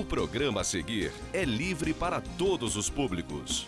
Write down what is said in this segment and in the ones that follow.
O programa a seguir é livre para todos os públicos.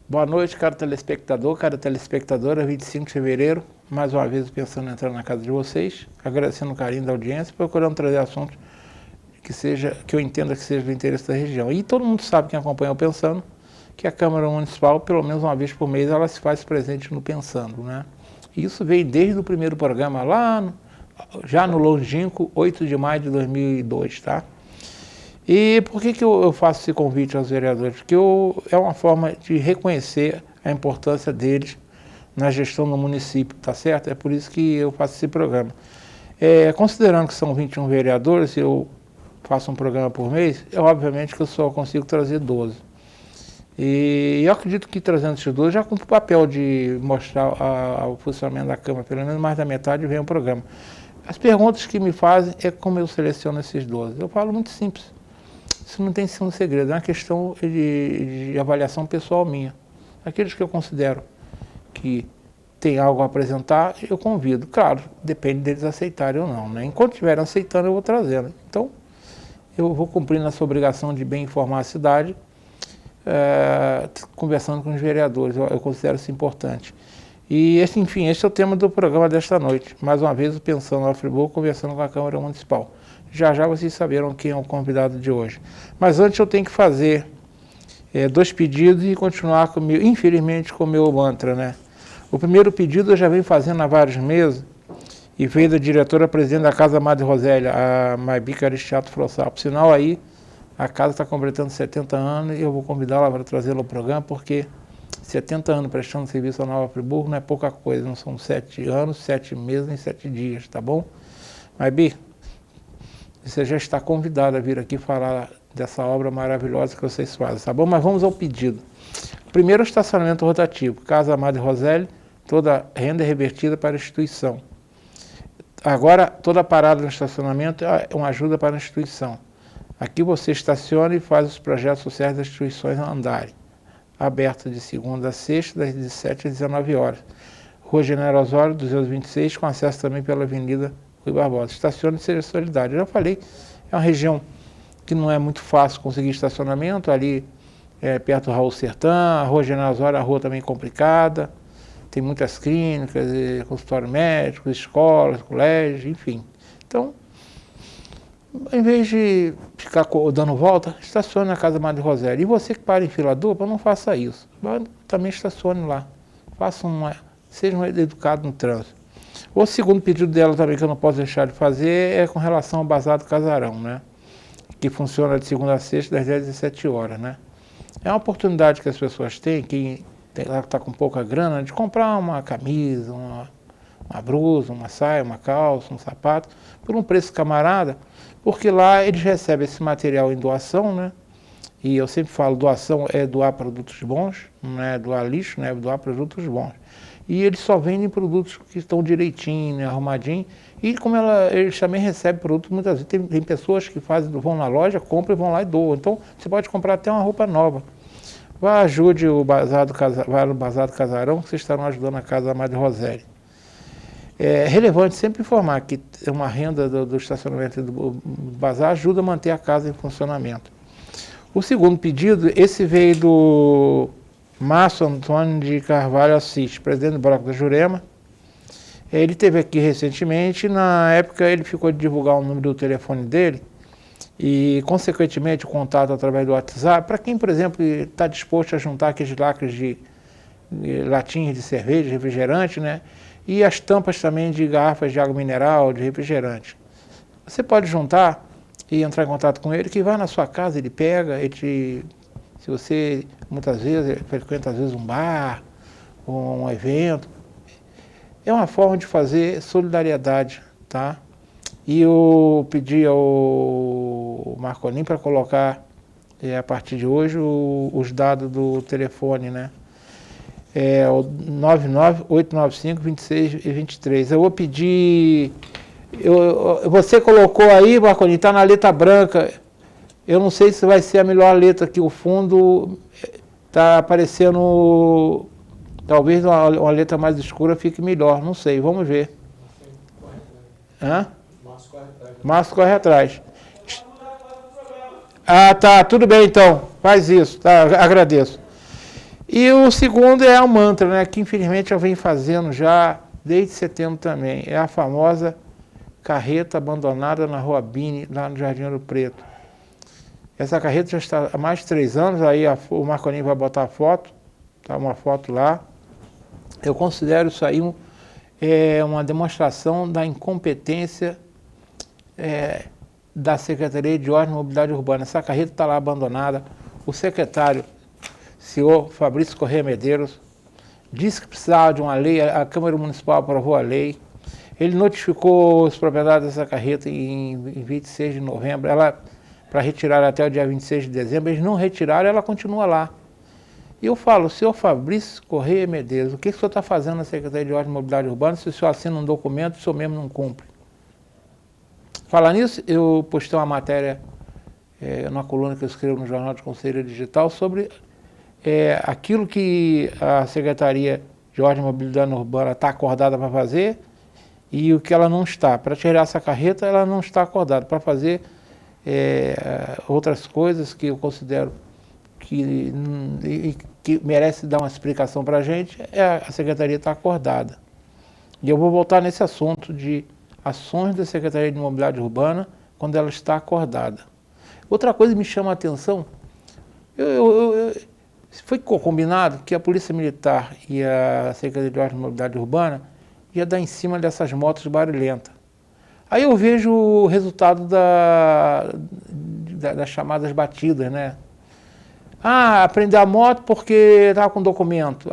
Boa noite, caro telespectador, cara telespectadora, 25 de fevereiro, mais uma vez pensando em entrar na casa de vocês, agradecendo o carinho da audiência, procurando trazer assuntos que eu entenda que seja do interesse da região. E todo mundo sabe, quem acompanha o Pensando, que a Câmara Municipal, pelo menos uma vez por mês, ela se faz presente no Pensando, né? E isso veio desde o primeiro programa lá, já no longínquo 8 de maio de 2002, tá? E por que eu faço esse convite aos vereadores? Porque é uma forma de reconhecer a importância deles na gestão do município, tá certo? É por isso que eu faço esse programa. Considerando que são 21 vereadores, eu faço um programa por mês, obviamente que eu só consigo trazer 12. E eu acredito que trazendo esses 12 já cumpre o papel de mostrar o funcionamento da Câmara, pelo menos mais da metade vem o programa. As perguntas que me fazem é como eu seleciono esses 12. Eu falo muito simples. Isso não tem sido um segredo, é uma questão de avaliação pessoal minha. Aqueles que eu considero que tem algo a apresentar, eu convido. Claro, depende deles aceitarem ou não, né? Enquanto estiverem aceitando, eu vou trazendo. Então, eu vou cumprindo essa obrigação de bem informar a cidade, conversando com os vereadores, eu considero isso importante. E, enfim, esse é o tema do programa desta noite. Mais uma vez, Pensando no Friburgo, conversando com a Câmara Municipal. Já vocês saberão quem é o convidado de hoje. Mas antes eu tenho que fazer 2 pedidos e continuar infelizmente, com o meu mantra, né? O primeiro pedido eu já venho fazendo há vários meses e veio da diretora-presidente da Casa Madre Rosélia, a Maibi Caristiato Frossal. Por sinal aí, a casa está completando 70 anos e eu vou convidá-la para trazê-la ao programa, porque 70 anos prestando serviço ao Nova Friburgo não é pouca coisa, não são 7 anos, 7 meses nem 7 dias, tá bom? Maibi, você já está convidado a vir aqui falar dessa obra maravilhosa que vocês fazem, tá bom? Mas vamos ao pedido. Primeiro, o estacionamento rotativo. Casa Madre Rosélia, toda renda é revertida para a instituição. Agora, toda parada no estacionamento é uma ajuda para a instituição. Aqui você estaciona e faz os projetos sociais das instituições andarem. Aberta de segunda a sexta, das 17 às 19 horas. Rua General Osório, 226, com acesso também pela Avenida Rui Barbosa. Estacione e seja solidário. Eu já falei, é uma região que não é muito fácil conseguir estacionamento, ali perto do Raul Sertã, a Rua General Osório, a rua também complicada, tem muitas clínicas, consultório médico, escolas, colégios, enfim. Então, em vez de ficar dando volta, estacione na Casa Madre Rosélia. E você que para em fila dupla, não faça isso. Também estacione lá. Seja um educado no trânsito. O segundo pedido dela também, que eu não posso deixar de fazer, é com relação ao Bazar do Casarão, né? Que funciona de segunda a sexta, das 10 às 17 horas, né? É uma oportunidade que as pessoas têm, que está com pouca grana, de comprar uma camisa, uma blusa, uma saia, uma calça, um sapato, por um preço camarada, porque lá eles recebem esse material em doação, né? E eu sempre falo, doação é doar produtos bons, não é doar lixo, né? É doar produtos bons. E eles só vendem produtos que estão direitinho, né, arrumadinho. E como eles também recebem produtos, muitas vezes tem pessoas que vão na loja, compram e vão lá e doam. Então você pode comprar até uma roupa nova. Ajude o Bazar do Casarão, que vocês estarão ajudando a Casa Madre Rosélia. É relevante sempre informar que uma renda do estacionamento do bazar ajuda a manter a casa em funcionamento. O segundo pedido, esse veio do Márcio Antônio de Carvalho Assis, presidente do Bloco da Jurema. Ele esteve aqui recentemente, na época ele ficou de divulgar o número do telefone dele e, consequentemente, o contato através do WhatsApp, para quem, por exemplo, está disposto a juntar aqueles lacres de latinhas de cerveja, refrigerante, né? E as tampas também de garrafas de água mineral, de refrigerante. Você pode juntar e entrar em contato com ele, que vai na sua casa, ele pega, se você muitas vezes frequenta às vezes um bar, um evento, é uma forma de fazer solidariedade, tá? E eu pedi ao Marcolin para colocar a partir de hoje os dados do telefone, né? É o 99895-2623. Eu vou pedir... você colocou aí, Marcolin, está na letra branca. Eu não sei se vai ser a melhor letra, que o fundo está aparecendo... Talvez uma letra mais escura fique melhor, não sei, vamos ver. Hã? Márcio corre atrás. Ah, tá, tudo bem então, faz isso, tá, agradeço. E o segundo é o mantra, né, que infelizmente eu venho fazendo já desde setembro também. É a famosa carreta abandonada na Rua Bini, lá no Jardim Ouro Preto. Essa carreta já está há mais de 3 anos, aí o Marcolin vai botar a foto, tá uma foto lá. Eu considero isso aí uma demonstração da incompetência da Secretaria de Ordem e Mobilidade Urbana. Essa carreta está lá abandonada. O secretário, senhor Fabrício Corrêa Medeiros, disse que precisava de uma lei, a Câmara Municipal aprovou a lei. Ele notificou os proprietários dessa carreta em 26 de novembro, para retirar até o dia 26 de dezembro. Eles não retiraram, ela continua lá. E eu falo, senhor Fabrício Corrêa Medeiros, o que o senhor está fazendo na Secretaria de Ordem e Mobilidade Urbana se o senhor assina um documento e o senhor mesmo não cumpre? Falar nisso, eu postei uma matéria numa coluna que eu escrevo no Jornal de Conselho Digital sobre aquilo que a Secretaria de Ordem e Mobilidade Urbana está acordada para fazer e o que ela não está. Para tirar essa carreta, ela não está acordada. Para fazer outras coisas que eu considero que merece dar uma explicação para a gente, a Secretaria está acordada. E eu vou voltar nesse assunto de ações da Secretaria de Mobilidade Urbana quando ela está acordada. Outra coisa que me chama a atenção, foi combinado que a Polícia Militar e a Secretaria de Ordem e Mobilidade Urbana ia dar em cima dessas motos barulhentas. Aí eu vejo o resultado das chamadas batidas, né? Ah, aprendeu a moto porque estava com documento,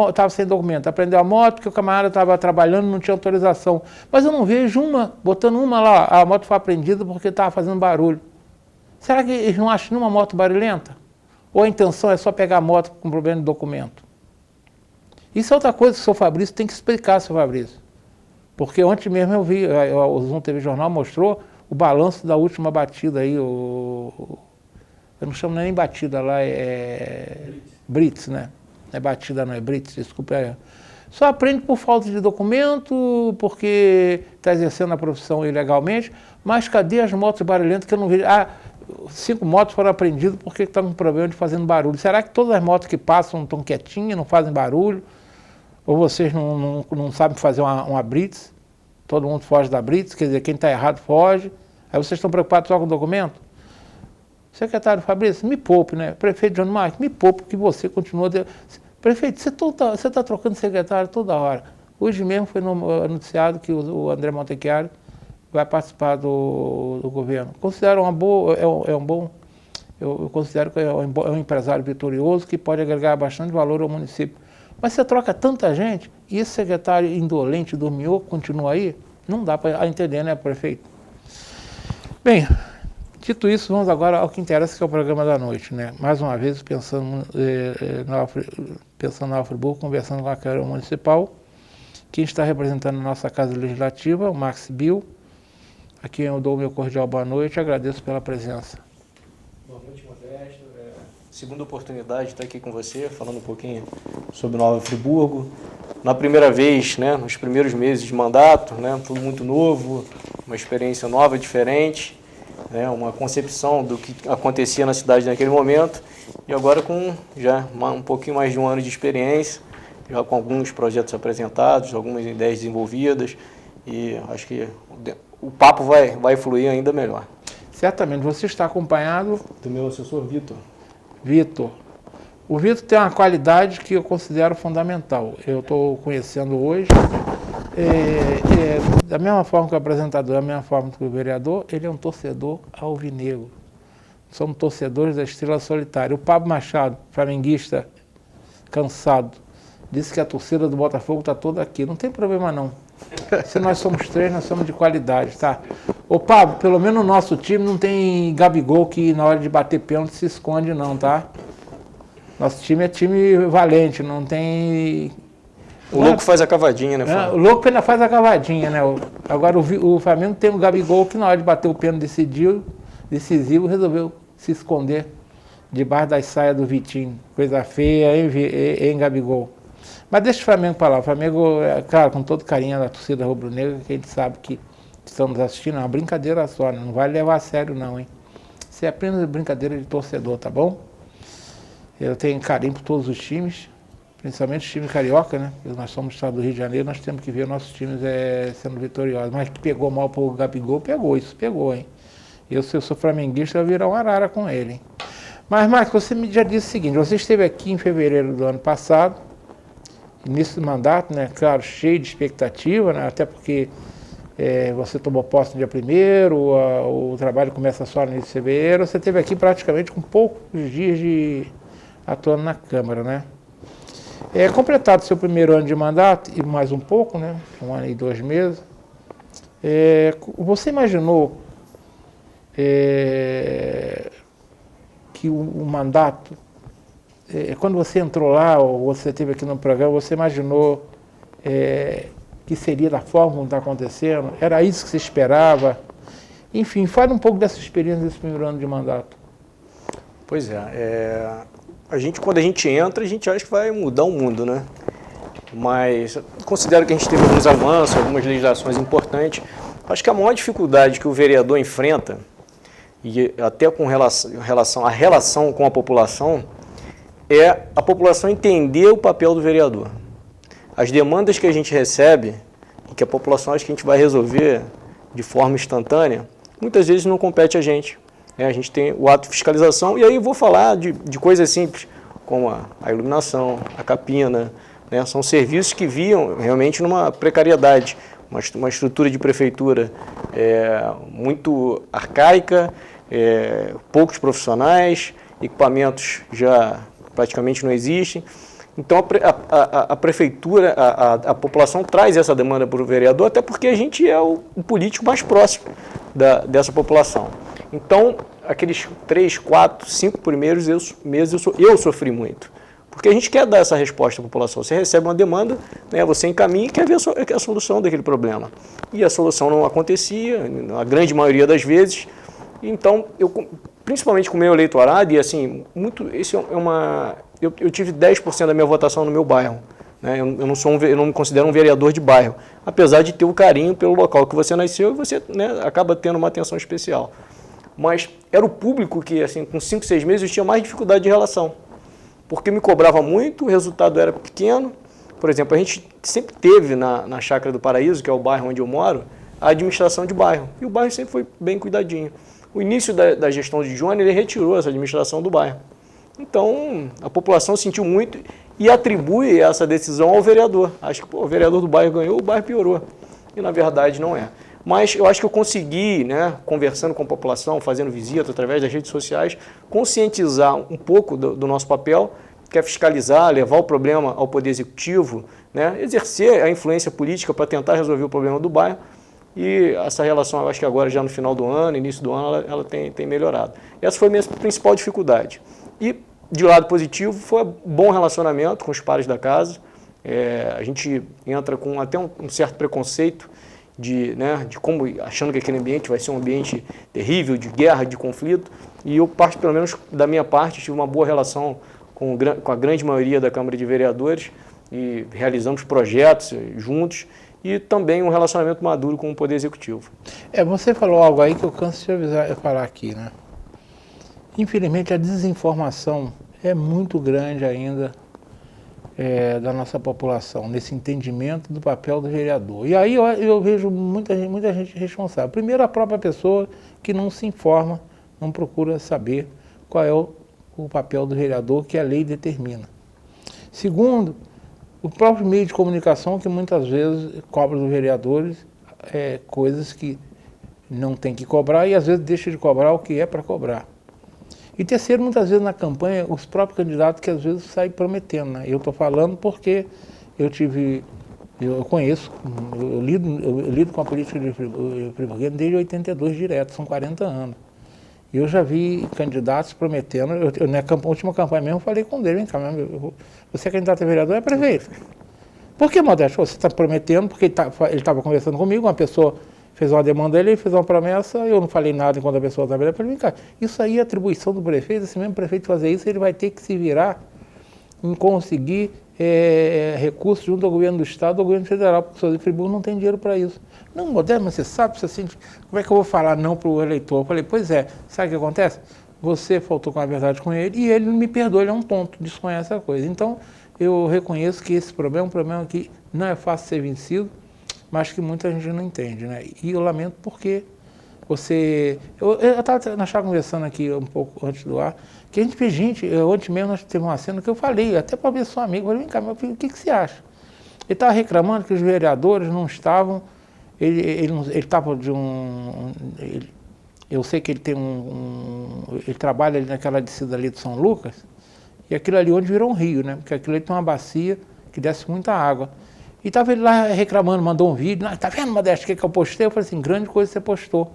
estava sem documento, aprendeu a moto porque o camarada estava trabalhando e não tinha autorização. Mas eu não vejo botando uma lá, a moto foi apreendida porque estava fazendo barulho. Será que eles não acham nenhuma moto barulhenta? Ou a intenção é só pegar a moto com problema de documento? Isso é outra coisa que o senhor Fabrício tem que explicar, senhor Fabrício. Porque ontem mesmo eu vi, o Zoom TV Jornal mostrou o balanço da última batida aí, eu não chamo nem batida lá, Brits, né? Não é batida não, é Brits, desculpa. Só aprende por falta de documento, porque está exercendo a profissão ilegalmente, mas cadê as motos barulhentas que eu não vejo? 5 motos foram apreendidas porque estão com problema de fazendo barulho. Será que todas as motos que passam estão quietinhas, não fazem barulho? Ou vocês não sabem fazer uma Brits? Todo mundo foge da Brits, quer dizer, quem está errado foge. Aí vocês estão preocupados só com o documento? Secretário Fabrício, me poupe, né? Prefeito Johnny Marques, me poupe que você continua... Prefeito, você está trocando secretário toda hora. Hoje mesmo foi anunciado que o André Montechiari vai participar do governo. Considero uma boa, eu considero que é um empresário vitorioso que pode agregar bastante valor ao município. Mas você troca tanta gente e esse secretário indolente, dormiu, continua aí? Não dá para entender, né, prefeito? Bem, dito isso, vamos agora ao que interessa, que é o programa da noite, né? Mais uma vez, pensando na Friburgo, conversando com a Câmara Municipal. Quem está representando a nossa Casa Legislativa, o Max Bill, a quem eu dou o meu cordial boa noite e agradeço pela presença. Boa noite, Modesto. Segunda oportunidade de estar aqui com você, falando um pouquinho sobre Nova Friburgo. Na primeira vez, né, nos primeiros meses de mandato, né, tudo muito novo, uma experiência nova, diferente, né, uma concepção do que acontecia na cidade naquele momento, e agora com já um pouquinho mais de um ano de experiência, já com alguns projetos apresentados, algumas ideias desenvolvidas, e acho que o papo vai fluir ainda melhor. Certamente, você está acompanhado do meu assessor Vitor. O Vitor tem uma qualidade que eu considero fundamental. Eu estou conhecendo hoje, Da mesma forma que o apresentador, da mesma forma que o vereador, ele é um torcedor alvinegro. Somos torcedores da Estrela Solitária. O Pablo Machado, flamenguista, cansado, disse que a torcida do Botafogo está toda aqui. Não tem problema não. Se nós somos 3, nós somos de qualidade, tá? Ô Pablo, pelo menos no nosso time não tem Gabigol que na hora de bater pênalti se esconde não, tá? Nosso time é time valente, não tem... O louco faz a cavadinha, né, Flávio? O louco ainda faz a cavadinha, né? Agora o Flamengo tem o Gabigol que na hora de bater o pênalti decisivo resolveu se esconder debaixo das saias do Vitinho. Coisa feia, hein, Gabigol? Mas deixa o Flamengo para lá. O Flamengo, claro, com todo carinho da torcida rubro-negra, que a gente sabe que estamos assistindo, é uma brincadeira só, né? Não vai levar a sério não, hein? Isso é apenas brincadeira de torcedor, tá bom? Eu tenho carinho por todos os times, principalmente os times carioca, né? Nós somos do estado do Rio de Janeiro, nós temos que ver nossos times sendo vitoriosos. Mas que pegou mal pro Gabigol, pegou, hein? Eu, se eu sou flamenguista, eu vou virar uma arara com ele, hein? Mas, Marcos, você me já disse o seguinte, você esteve aqui em fevereiro do ano passado, início do mandato, né? Claro, cheio de expectativa, né? Até porque você tomou posse no dia 1º, o trabalho começa só no início de fevereiro, você esteve aqui praticamente com poucos dias atuando na Câmara, né? Completado seu primeiro ano de mandato, e mais um pouco, né? 1 ano e 2 meses, você imaginou que o mandato, quando você entrou lá, ou você esteve aqui no programa, você imaginou que seria da forma como está acontecendo? Era isso que você esperava? Enfim, fale um pouco dessa experiência desse primeiro ano de mandato. Pois quando a gente entra, a gente acha que vai mudar o mundo, né? Mas considero que a gente teve alguns avanços, algumas legislações importantes. Acho que a maior dificuldade que o vereador enfrenta, e até com a relação com a população, é a população entender o papel do vereador. As demandas que a gente recebe, e que a população acha que a gente vai resolver de forma instantânea, muitas vezes não compete a gente. A gente tem o ato de fiscalização, e aí eu vou falar de coisas simples, como a iluminação, a capina, né? São serviços que viam realmente numa precariedade, uma estrutura de prefeitura muito arcaica, poucos profissionais, equipamentos já praticamente não existem. Então a prefeitura, a população traz essa demanda para o vereador, até porque a gente é o político mais próximo dessa população. Então, aqueles 3, 4, 5 primeiros meses eu sofri muito. Porque a gente quer dar essa resposta à população. Você recebe uma demanda, né, você encaminha e quer ver a solução daquele problema. E a solução não acontecia, na grande maioria das vezes. Então, principalmente com o meu eleitorado, e assim, eu tive 10% da minha votação no meu bairro. Né? Eu não me considero um vereador de bairro, apesar de ter o carinho pelo local que você nasceu e você, né, acaba tendo uma atenção especial. Mas era o público que, assim, com 5, 6 meses, eu tinha mais dificuldade de relação. Porque me cobrava muito, o resultado era pequeno. Por exemplo, a gente sempre teve na Chácara do Paraíso, que é o bairro onde eu moro, a administração de bairro. E o bairro sempre foi bem cuidadinho. O início da gestão de Johnny, ele retirou essa administração do bairro. Então, a população sentiu muito e atribui essa decisão ao vereador. Acho que o vereador do bairro ganhou, o bairro piorou. E, na verdade, não é. Mas eu acho que eu consegui, né, conversando com a população, fazendo visita através das redes sociais, conscientizar um pouco do nosso papel, que é fiscalizar, levar o problema ao Poder Executivo, né, exercer a influência política para tentar resolver o problema do bairro. E essa relação, eu acho que agora, já no final do ano, início do ano, ela tem melhorado. Essa foi a minha principal dificuldade. E, de lado positivo, foi um bom relacionamento com os pares da casa. A gente entra com até um certo preconceito, de como, achando que aquele ambiente vai ser um ambiente terrível, de guerra, de conflito, e eu, pelo menos da minha parte, tive uma boa relação com a grande maioria da Câmara de Vereadores, e realizamos projetos juntos, e também um relacionamento maduro com o Poder Executivo. Você falou algo aí que eu canso de falar aqui, né? Infelizmente, a desinformação é muito grande ainda da nossa população, nesse entendimento do papel do vereador. E aí eu vejo muita gente responsável. Primeiro, a própria pessoa que não se informa, não procura saber qual é o papel do vereador que a lei determina. Segundo, o próprio meio de comunicação que muitas vezes cobra dos vereadores coisas que não tem que cobrar e às vezes deixa de cobrar o que é para cobrar. E terceiro, muitas vezes na campanha, os próprios candidatos que às vezes saem prometendo, né? Eu estou falando porque eu conheço, eu lido com a política de friburguês desde 82 direto, são 40 anos. Eu já vi candidatos prometendo, na última campanha mesmo eu falei com ele, vem cá, você é candidato a vereador, é prefeito. Por que, Modesto? Você está prometendo, porque ele estava conversando comigo, uma pessoa fez uma demanda, ele fez uma promessa, eu não falei nada enquanto a pessoa estava ali. Eu falei, vem cá, isso aí é atribuição do prefeito, esse mesmo prefeito fazer isso, ele vai ter que se virar em conseguir recursos junto ao governo do Estado ou ao governo federal, porque o senhor de Friburgo não tem dinheiro para isso. Não, Modesto, mas você sabe, como é que eu vou falar não para o eleitor? Eu falei, pois é, sabe o que acontece? Você faltou com a verdade com ele e ele não me perdoa, ele é um tonto, desconhece a coisa. Então, eu reconheço que esse problema é um problema que não é fácil de ser vencido, mas que muita gente não entende, né? E eu lamento porque eu estava conversando aqui um pouco antes do ar, que a gente fez ontem mesmo nós tivemos uma cena que eu falei, até para ver seu amigo, eu falei, vem cá, meu filho, o que você acha? Ele estava reclamando que os vereadores não estavam, ele estava de eu sei que ele tem ele trabalha ali naquela descida ali de São Lucas, e aquilo ali onde virou um rio, né? Porque aquilo ali tem uma bacia que desce muita água. E estava ele lá reclamando, mandou um vídeo, tá vendo, Modesto, o que eu postei? Eu falei assim, grande coisa você postou.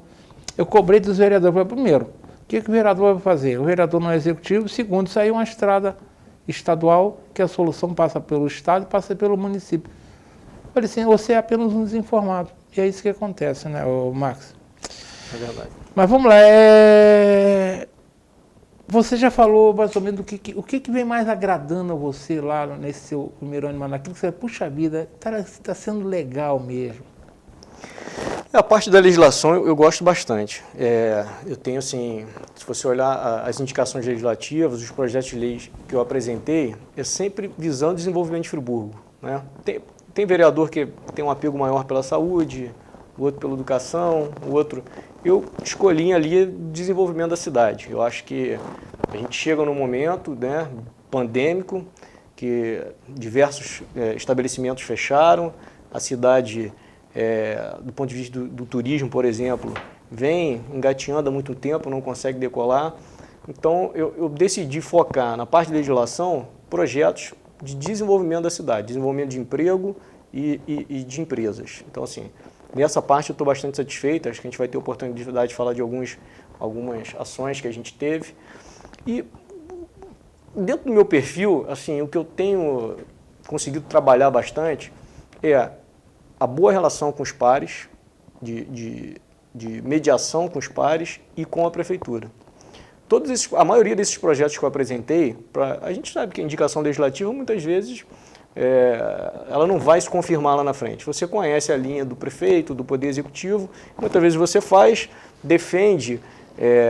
Eu cobrei dos vereadores. Eu falei, primeiro, o que o vereador vai fazer? O vereador não é executivo. Segundo, saiu uma estrada estadual, que a solução passa pelo Estado e passa pelo município. Eu falei assim, você é apenas um desinformado. E é isso que acontece, né, Max? É verdade. Mas vamos lá, você já falou mais ou menos o que vem mais agradando a você lá nesse seu primeiro ano de mandato? Aquilo que você, puxa vida, está sendo legal mesmo. A parte da legislação eu gosto bastante. Eu tenho, assim, se você olhar as indicações legislativas, os projetos de leis que eu apresentei, é sempre visando o desenvolvimento de Friburgo, né? Tem vereador que tem um apego maior pela saúde, o outro pela educação, o outro... Eu escolhi ali o desenvolvimento da cidade. Eu acho que a gente chega num momento, né, pandêmico, que diversos estabelecimentos fecharam, a cidade, do ponto de vista do turismo, por exemplo, vem engatinhando há muito tempo, não consegue decolar. Então, eu decidi focar na parte de legislação projetos de desenvolvimento da cidade, desenvolvimento de emprego e de empresas. Então, assim, nessa parte eu estou bastante satisfeito, acho que a gente vai ter oportunidade de falar de algumas ações que a gente teve. E dentro do meu perfil, assim, o que eu tenho conseguido trabalhar bastante é a boa relação com os pares, de mediação com os pares e com a prefeitura. A maioria desses projetos que eu apresentei, a gente sabe que a indicação legislativa muitas vezes ela não vai se confirmar lá na frente. Você conhece a linha do prefeito, do Poder Executivo, muitas vezes você defende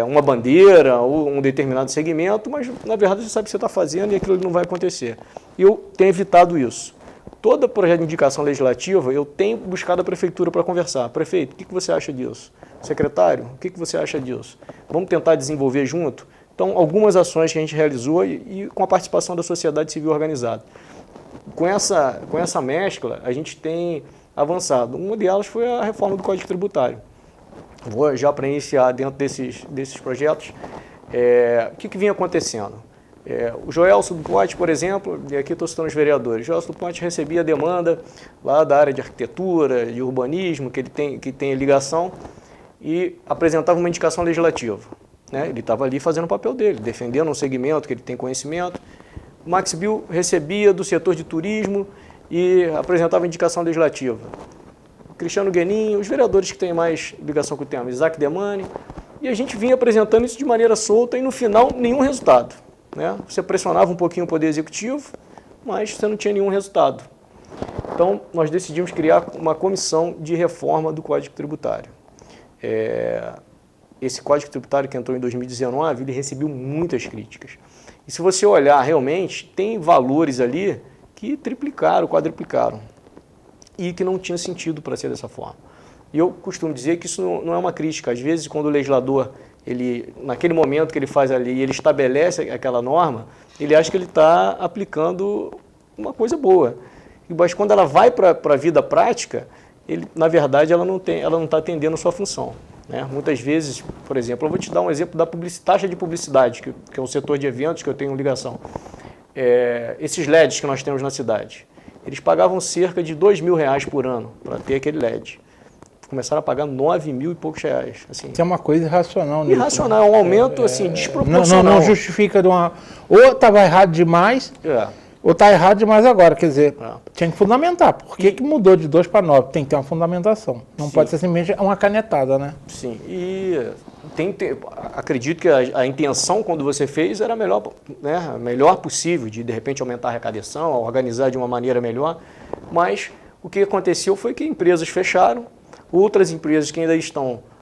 uma bandeira ou um determinado segmento, mas na verdade você sabe o que você está fazendo e aquilo não vai acontecer. E eu tenho evitado isso. Todo projeto de indicação legislativa, eu tenho buscado a prefeitura para conversar. Prefeito, o que você acha disso? Secretário, o que você acha disso? Vamos tentar desenvolver junto? Então, algumas ações que a gente realizou e com a participação da sociedade civil organizada. Com essa mescla, a gente tem avançado. Uma delas foi a reforma do Código Tributário. Vou já para iniciar dentro desses projetos, o que vinha acontecendo? O Joelso do Ponte, por exemplo, e aqui estou citando os vereadores, o Joelso do Ponte recebia a demanda lá da área de arquitetura, de urbanismo, que tem ligação, e apresentava uma indicação legislativa, né? Ele estava ali fazendo o papel dele, defendendo um segmento que ele tem conhecimento. O Max Bill recebia do setor de turismo e apresentava indicação legislativa. O Cristiano Guenin, os vereadores que têm mais ligação com o tema, Isaac Demani, e a gente vinha apresentando isso de maneira solta e no final nenhum resultado, né? Você pressionava um pouquinho o Poder Executivo, mas você não tinha nenhum resultado. Então, nós decidimos criar uma comissão de reforma do Código Tributário. Esse Código Tributário que entrou em 2019, ele recebeu muitas críticas. E se você olhar realmente, tem valores ali que triplicaram, quadruplicaram, e que não tinha sentido para ser dessa forma. E eu costumo dizer que isso não é uma crítica. Às vezes, quando o legislador, naquele momento que ele faz ali, ele estabelece aquela norma, ele acha que ele está aplicando uma coisa boa. mas quando ela vai para a vida prática, na verdade, ela não está atendendo a sua função. Né? Muitas vezes, por exemplo, eu vou te dar um exemplo da taxa de publicidade, que é o setor de eventos que eu tenho ligação. Esses LEDs que nós temos na cidade, eles pagavam cerca de R$2.000 por ano para ter aquele LED. Começaram a pagar 9 mil e poucos reais. Assim. Que é uma coisa irracional. Irracional, é um aumento assim, desproporcional. Não justifica de uma... Ou estava errado demais, ou está errado demais agora. Quer dizer, tinha que fundamentar. Por que mudou de 2 para 9? Tem que ter uma fundamentação. Não pode ser simplesmente uma canetada, né? Sim, e acredito que a intenção quando você fez era a melhor possível, de repente aumentar a arrecadação, organizar de uma maneira melhor, mas o que aconteceu foi que empresas fecharam, outras empresas que ainda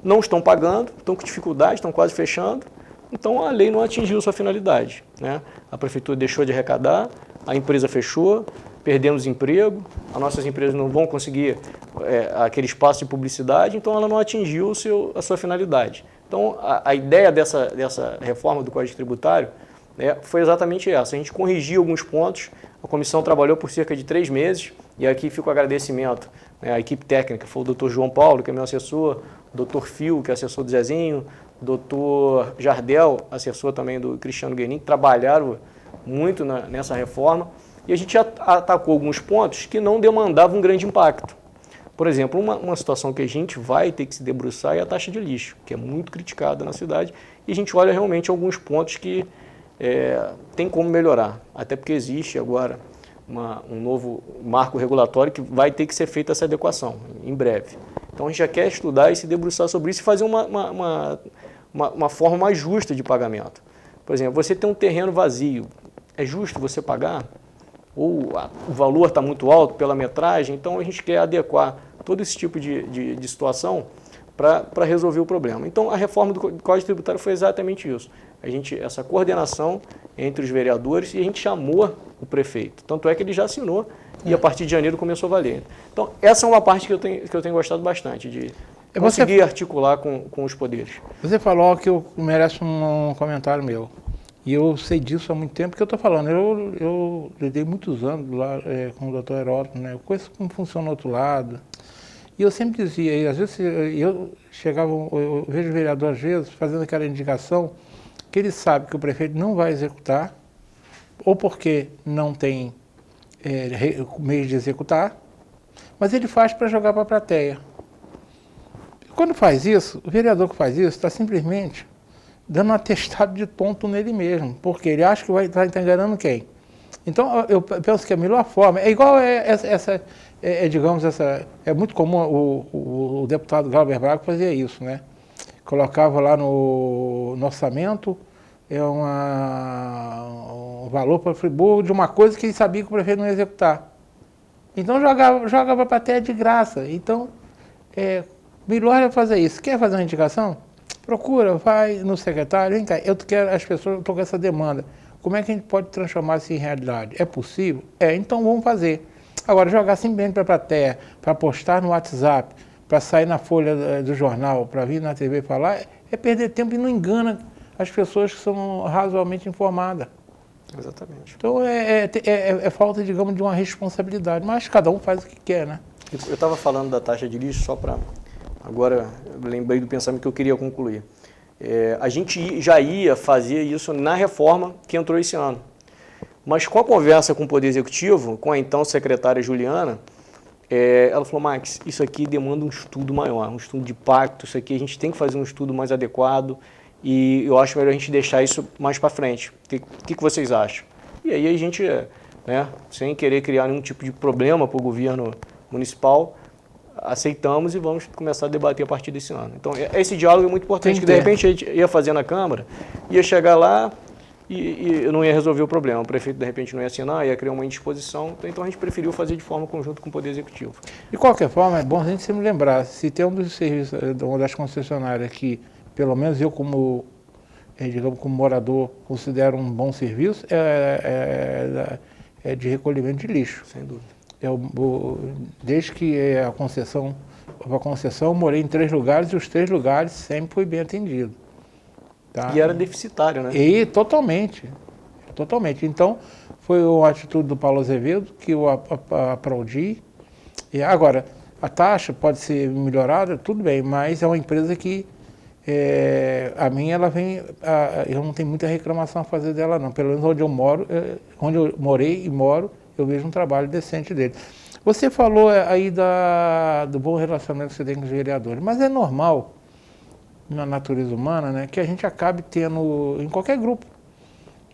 não estão pagando, estão com dificuldade, estão quase fechando, então a lei não atingiu sua finalidade. Né? A prefeitura deixou de arrecadar, a empresa fechou, perdemos emprego, as nossas empresas não vão conseguir aquele espaço de publicidade, então ela não atingiu a sua finalidade. Então a ideia dessa reforma do Código Tributário foi exatamente essa, a gente corrigiu alguns pontos, a comissão trabalhou por cerca de 3 meses, e aqui fica o agradecimento à equipe técnica, foi o Dr. João Paulo, que é meu assessor, o Dr. Fio, que é assessor do Zezinho, o Dr. Jardel, assessor também do Cristiano Guenin, que trabalharam muito nessa reforma, e a gente atacou alguns pontos que não demandavam um grande impacto. Por exemplo, uma situação que a gente vai ter que se debruçar é a taxa de lixo, que é muito criticada na cidade, e a gente olha realmente alguns pontos que tem como melhorar, até porque existe agora um novo marco regulatório que vai ter que ser feita essa adequação em breve. Então a gente já quer estudar e se debruçar sobre isso e fazer uma forma mais justa de pagamento. Por exemplo, você tem um terreno vazio, é justo você pagar? Ou o valor está muito alto pela metragem, então a gente quer adequar todo esse tipo de situação para resolver o problema. Então a reforma do Código Tributário foi exatamente isso. Essa coordenação entre os vereadores, e a gente chamou o prefeito. Tanto é que ele já assinou e a partir de janeiro começou a valer. Então essa é uma parte que eu tenho gostado bastante, de conseguir articular com os poderes. Você falou que merece um comentário meu. E eu sei disso há muito tempo que eu estou falando. Eu lidei muitos anos lá com o doutor Heródoto, né? Eu conheço como funciona o outro lado. E eu sempre dizia, e às vezes eu vejo o vereador às vezes fazendo aquela indicação que ele sabe que o prefeito não vai executar, ou porque não tem meio de executar, mas ele faz para jogar para a plateia. Quando faz isso, o vereador que faz isso está simplesmente dando um atestado de tonto nele mesmo, porque ele acha que vai estar enganando quem? Então, eu penso que a melhor forma, é igual é muito comum o deputado Glauber Braga fazia isso, né? Colocava lá no orçamento um valor para o Friburgo de uma coisa que ele sabia que o prefeito não ia executar. Então, jogava para a plateia de graça. Então, melhor é fazer isso. Quer fazer uma indicação? Procura, vai no secretário, vem cá, eu estou com essa demanda. Como é que a gente pode transformar isso em realidade? É possível? Então vamos fazer. Agora, jogar simplesmente para a plateia, para postar no WhatsApp, para sair na folha do jornal, para vir na TV falar, é perder tempo e não engana as pessoas que são razoavelmente informadas. Exatamente. Então é falta, digamos, de uma responsabilidade, mas cada um faz o que quer, né? Eu estava falando da taxa de lixo só para... Agora, eu lembrei do pensamento que eu queria concluir. A gente já ia fazer isso na reforma que entrou esse ano. Mas com a conversa com o Poder Executivo, com a então secretária Juliana, ela falou, Max, isso aqui demanda um estudo maior, um estudo de impacto, isso aqui a gente tem que fazer um estudo mais adequado e eu acho melhor a gente deixar isso mais para frente. O que vocês acham? E aí a gente, sem querer criar nenhum tipo de problema para o governo municipal, aceitamos e vamos começar a debater a partir desse ano. Então, esse diálogo é muito importante, que de repente a gente ia fazer na Câmara, ia chegar lá e não ia resolver o problema. O prefeito, de repente, não ia assinar, ia criar uma indisposição. Então, a gente preferiu fazer de forma conjunta com o Poder Executivo. De qualquer forma, é bom a gente sempre lembrar, se tem um dos serviços, uma das concessionárias que, pelo menos eu como morador, considero um bom serviço, é de recolhimento de lixo. Sem dúvida. Desde que a concessão, eu morei em 3 lugares e os 3 lugares sempre fui bem atendido. Tá? E era deficitário, né? E totalmente. Então, Foi uma atitude do Paulo Azevedo, que eu aplaudi. E agora, a taxa pode ser melhorada, tudo bem, mas é uma empresa que, a minha, ela vem, eu não tenho muita reclamação a fazer dela não, pelo menos onde eu moro, onde eu morei e moro, eu vejo um trabalho decente dele. Você falou aí do bom relacionamento que você tem com os vereadores, mas é normal, na natureza humana, né, que a gente acabe tendo, em qualquer grupo,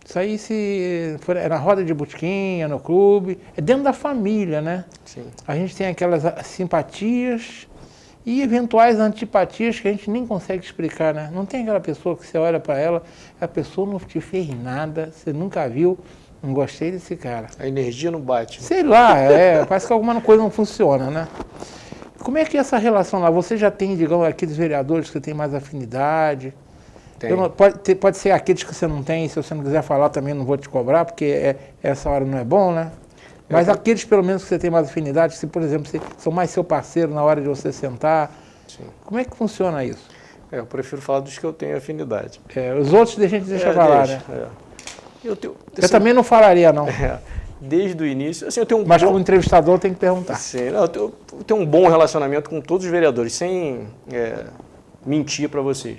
isso aí se for na roda de botequim, no clube, é dentro da família, né? Sim. A gente tem aquelas simpatias e eventuais antipatias que a gente nem consegue explicar, né? Não tem aquela pessoa que você olha para ela, a pessoa não te fez nada, você nunca viu, não gostei desse cara. A energia não bate. Sei lá, parece que alguma coisa não funciona, né? Como é que é essa relação lá? Você já tem, digamos, aqueles vereadores que tem mais afinidade? Pode ser aqueles que você não tem, se você não quiser falar também não vou te cobrar, porque essa hora não é bom, né? Mas aqueles pelo menos que você tem mais afinidade, se por exemplo são mais seu parceiro na hora de você sentar, sim. Como é que funciona isso? Eu prefiro falar dos que eu tenho afinidade. Os outros a gente deixa falar, né? Eu também não falaria não. Desde o início, assim, eu tenho Mas como entrevistador tem que perguntar. Sim, eu tenho um bom relacionamento com todos os vereadores, sem mentir para vocês.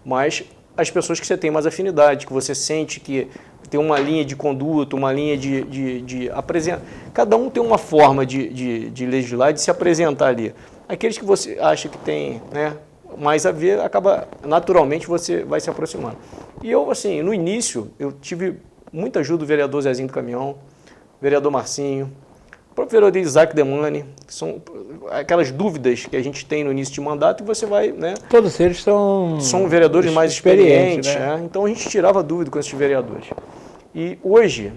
Mas as pessoas que você tem mais afinidade, que você sente que tem uma linha de conduta, uma linha de apresentar. Cada um tem uma forma de legislar e de se apresentar ali. Aqueles que você acha que tem, né, mais a ver, acaba naturalmente você vai se aproximando. E eu, assim, no início, eu tive muita ajuda do vereador Zezinho do Caminhão, vereador Marcinho, o próprio vereador Isaac Demani, que são aquelas dúvidas que a gente tem no início de mandato e você vai, né? Todos eles são vereadores mais experientes, né? Então a gente tirava dúvida com esses vereadores. E hoje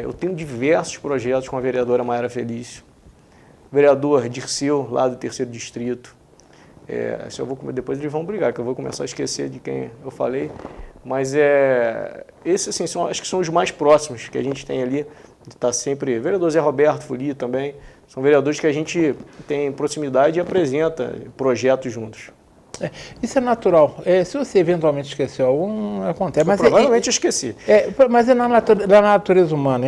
eu tenho diversos projetos com a vereadora Mayara Felício, vereador Dirceu, lá do 3º Distrito. Se eu vou comer, depois eles vão brigar, que eu vou começar a esquecer de quem eu falei. Mas esses assim, acho que são os mais próximos que a gente tem ali. Está sempre, vereador Zé Roberto Folia também, são vereadores que a gente tem proximidade e apresenta projetos juntos. Isso é natural. Se você eventualmente esqueceu algum, acontece. Mas provavelmente eu esqueci. Mas é na natureza humana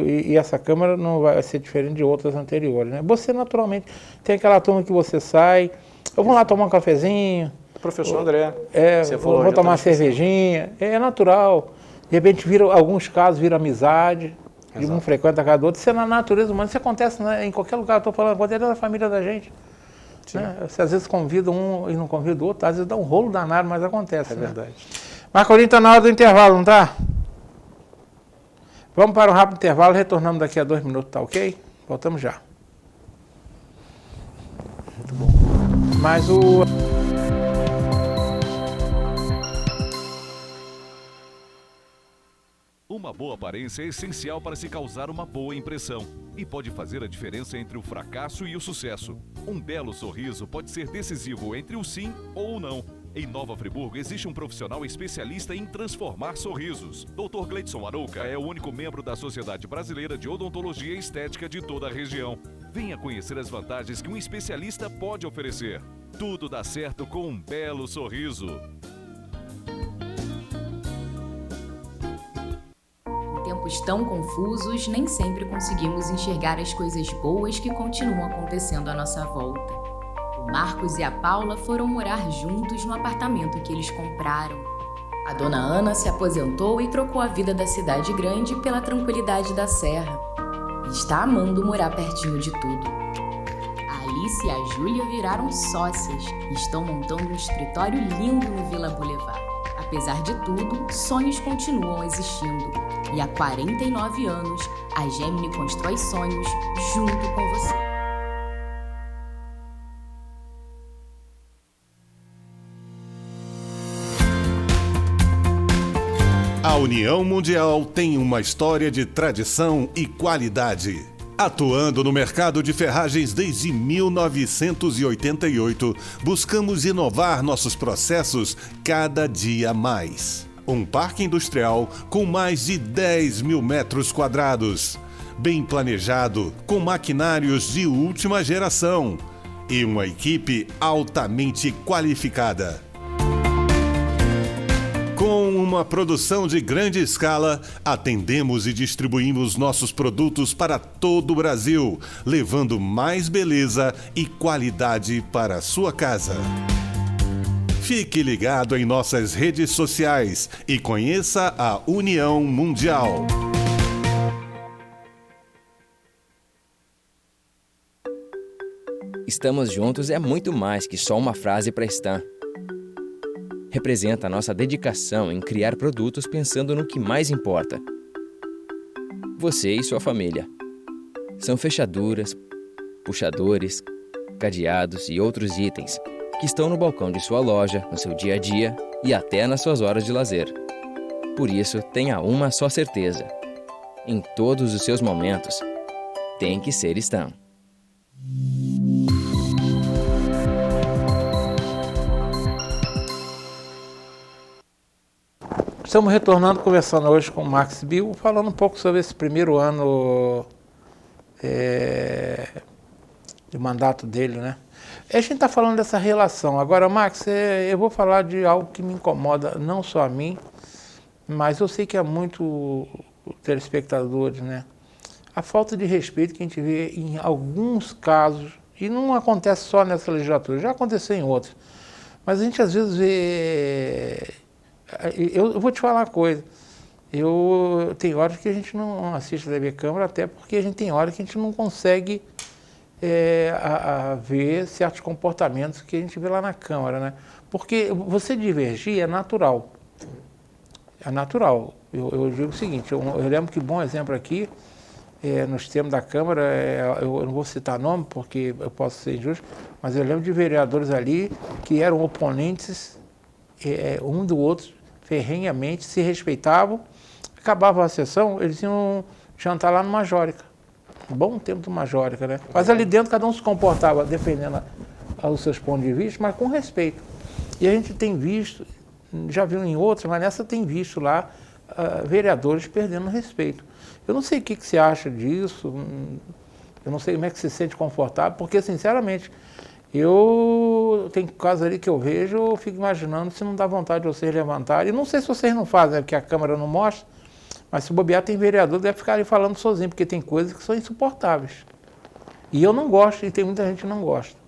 e essa Câmara não vai ser diferente de outras anteriores, né? Você naturalmente tem aquela turma que você sai, eu vou lá tomar um cafezinho. Professor André, você falou, vou tomar uma cervejinha, é natural. De repente, alguns casos, vira amizade. E um frequenta a casa do outro, isso é na natureza humana, isso acontece em qualquer lugar, estou falando, acontece na família da gente. Né? Você às vezes convida um e não convida o outro, às vezes dá um rolo danado, mas acontece. É verdade. Marcolinho, está na hora do intervalo, não está? Vamos para um rápido intervalo, retornamos daqui a 2 minutos, tá ok? Voltamos já. Muito bom. Mas Uma boa aparência é essencial para se causar uma boa impressão e pode fazer a diferença entre o fracasso e o sucesso. Um belo sorriso pode ser decisivo entre o sim ou o não. Em Nova Friburgo existe um profissional especialista em transformar sorrisos. Dr. Gleidson Arouca é o único membro da Sociedade Brasileira de Odontologia e Estética de toda a região. Venha conhecer as vantagens que um especialista pode oferecer. Tudo dá certo com um belo sorriso. Tempos tão confusos, nem sempre conseguimos enxergar as coisas boas que continuam acontecendo à nossa volta. O Marcos e a Paula foram morar juntos no apartamento que eles compraram. A dona Ana se aposentou e trocou a vida da cidade grande pela tranquilidade da serra. E está amando morar pertinho de tudo. A Alice e a Júlia viraram sócias e estão montando um escritório lindo no Vila Boulevard. Apesar de tudo, sonhos continuam existindo. E há 49 anos, a Gemini constrói sonhos junto com você. A União Mundial tem uma história de tradição e qualidade. Atuando no mercado de ferragens desde 1988, buscamos inovar nossos processos cada dia mais. Um parque industrial com mais de 10 mil metros quadrados, bem planejado, com maquinários de última geração e uma equipe altamente qualificada. Com uma produção de grande escala, atendemos e distribuímos nossos produtos para todo o Brasil, levando mais beleza e qualidade para a sua casa. Fique ligado em nossas redes sociais e conheça a União Mundial. Estamos juntos é muito mais que só uma frase para Stan. Representa a nossa dedicação em criar produtos pensando no que mais importa. Você e sua família. São fechaduras, puxadores, cadeados e outros itens que estão no balcão de sua loja, no seu dia a dia e até nas suas horas de lazer. Por isso, tenha uma só certeza. Em todos os seus momentos, tem que ser Stan. Estamos retornando, conversando hoje com o Max Bill, falando um pouco sobre esse primeiro ano de mandato dele, né? A gente está falando dessa relação. Agora, Max, eu vou falar de algo que me incomoda, não só a mim, mas eu sei que há muito telespectadores, né? A falta de respeito que a gente vê em alguns casos, e não acontece só nessa legislatura, já aconteceu em outras, mas a gente às vezes vê... Eu vou te falar uma coisa, tem horas que a gente não assiste a TV Câmara, até porque a gente tem horas que a gente não consegue ver certos comportamentos que a gente vê lá na Câmara, né? Porque você divergir é natural. É natural. Eu digo o seguinte, eu lembro que bom exemplo aqui, no sistema da Câmara, eu não vou citar nome porque eu posso ser injusto, mas eu lembro de vereadores ali que eram oponentes um do outro, ferrenhamente, se respeitavam, acabava a sessão, eles iam jantar lá no Majórica. Um bom tempo do Majórica, né? Mas ali dentro cada um se comportava defendendo os seus pontos de vista, mas com respeito. E a gente tem visto, já viu em outras, mas nessa tem visto lá vereadores perdendo respeito. Eu não sei o que você acha disso, eu não sei como é que você se sente confortável, porque, sinceramente, tem casos ali que eu vejo, eu fico imaginando se não dá vontade de vocês levantarem. E não sei se vocês não fazem, né, porque a Câmara não mostra, mas se bobear tem vereador, deve ficar ali falando sozinho, porque tem coisas que são insuportáveis. E eu não gosto, e tem muita gente que não gosta.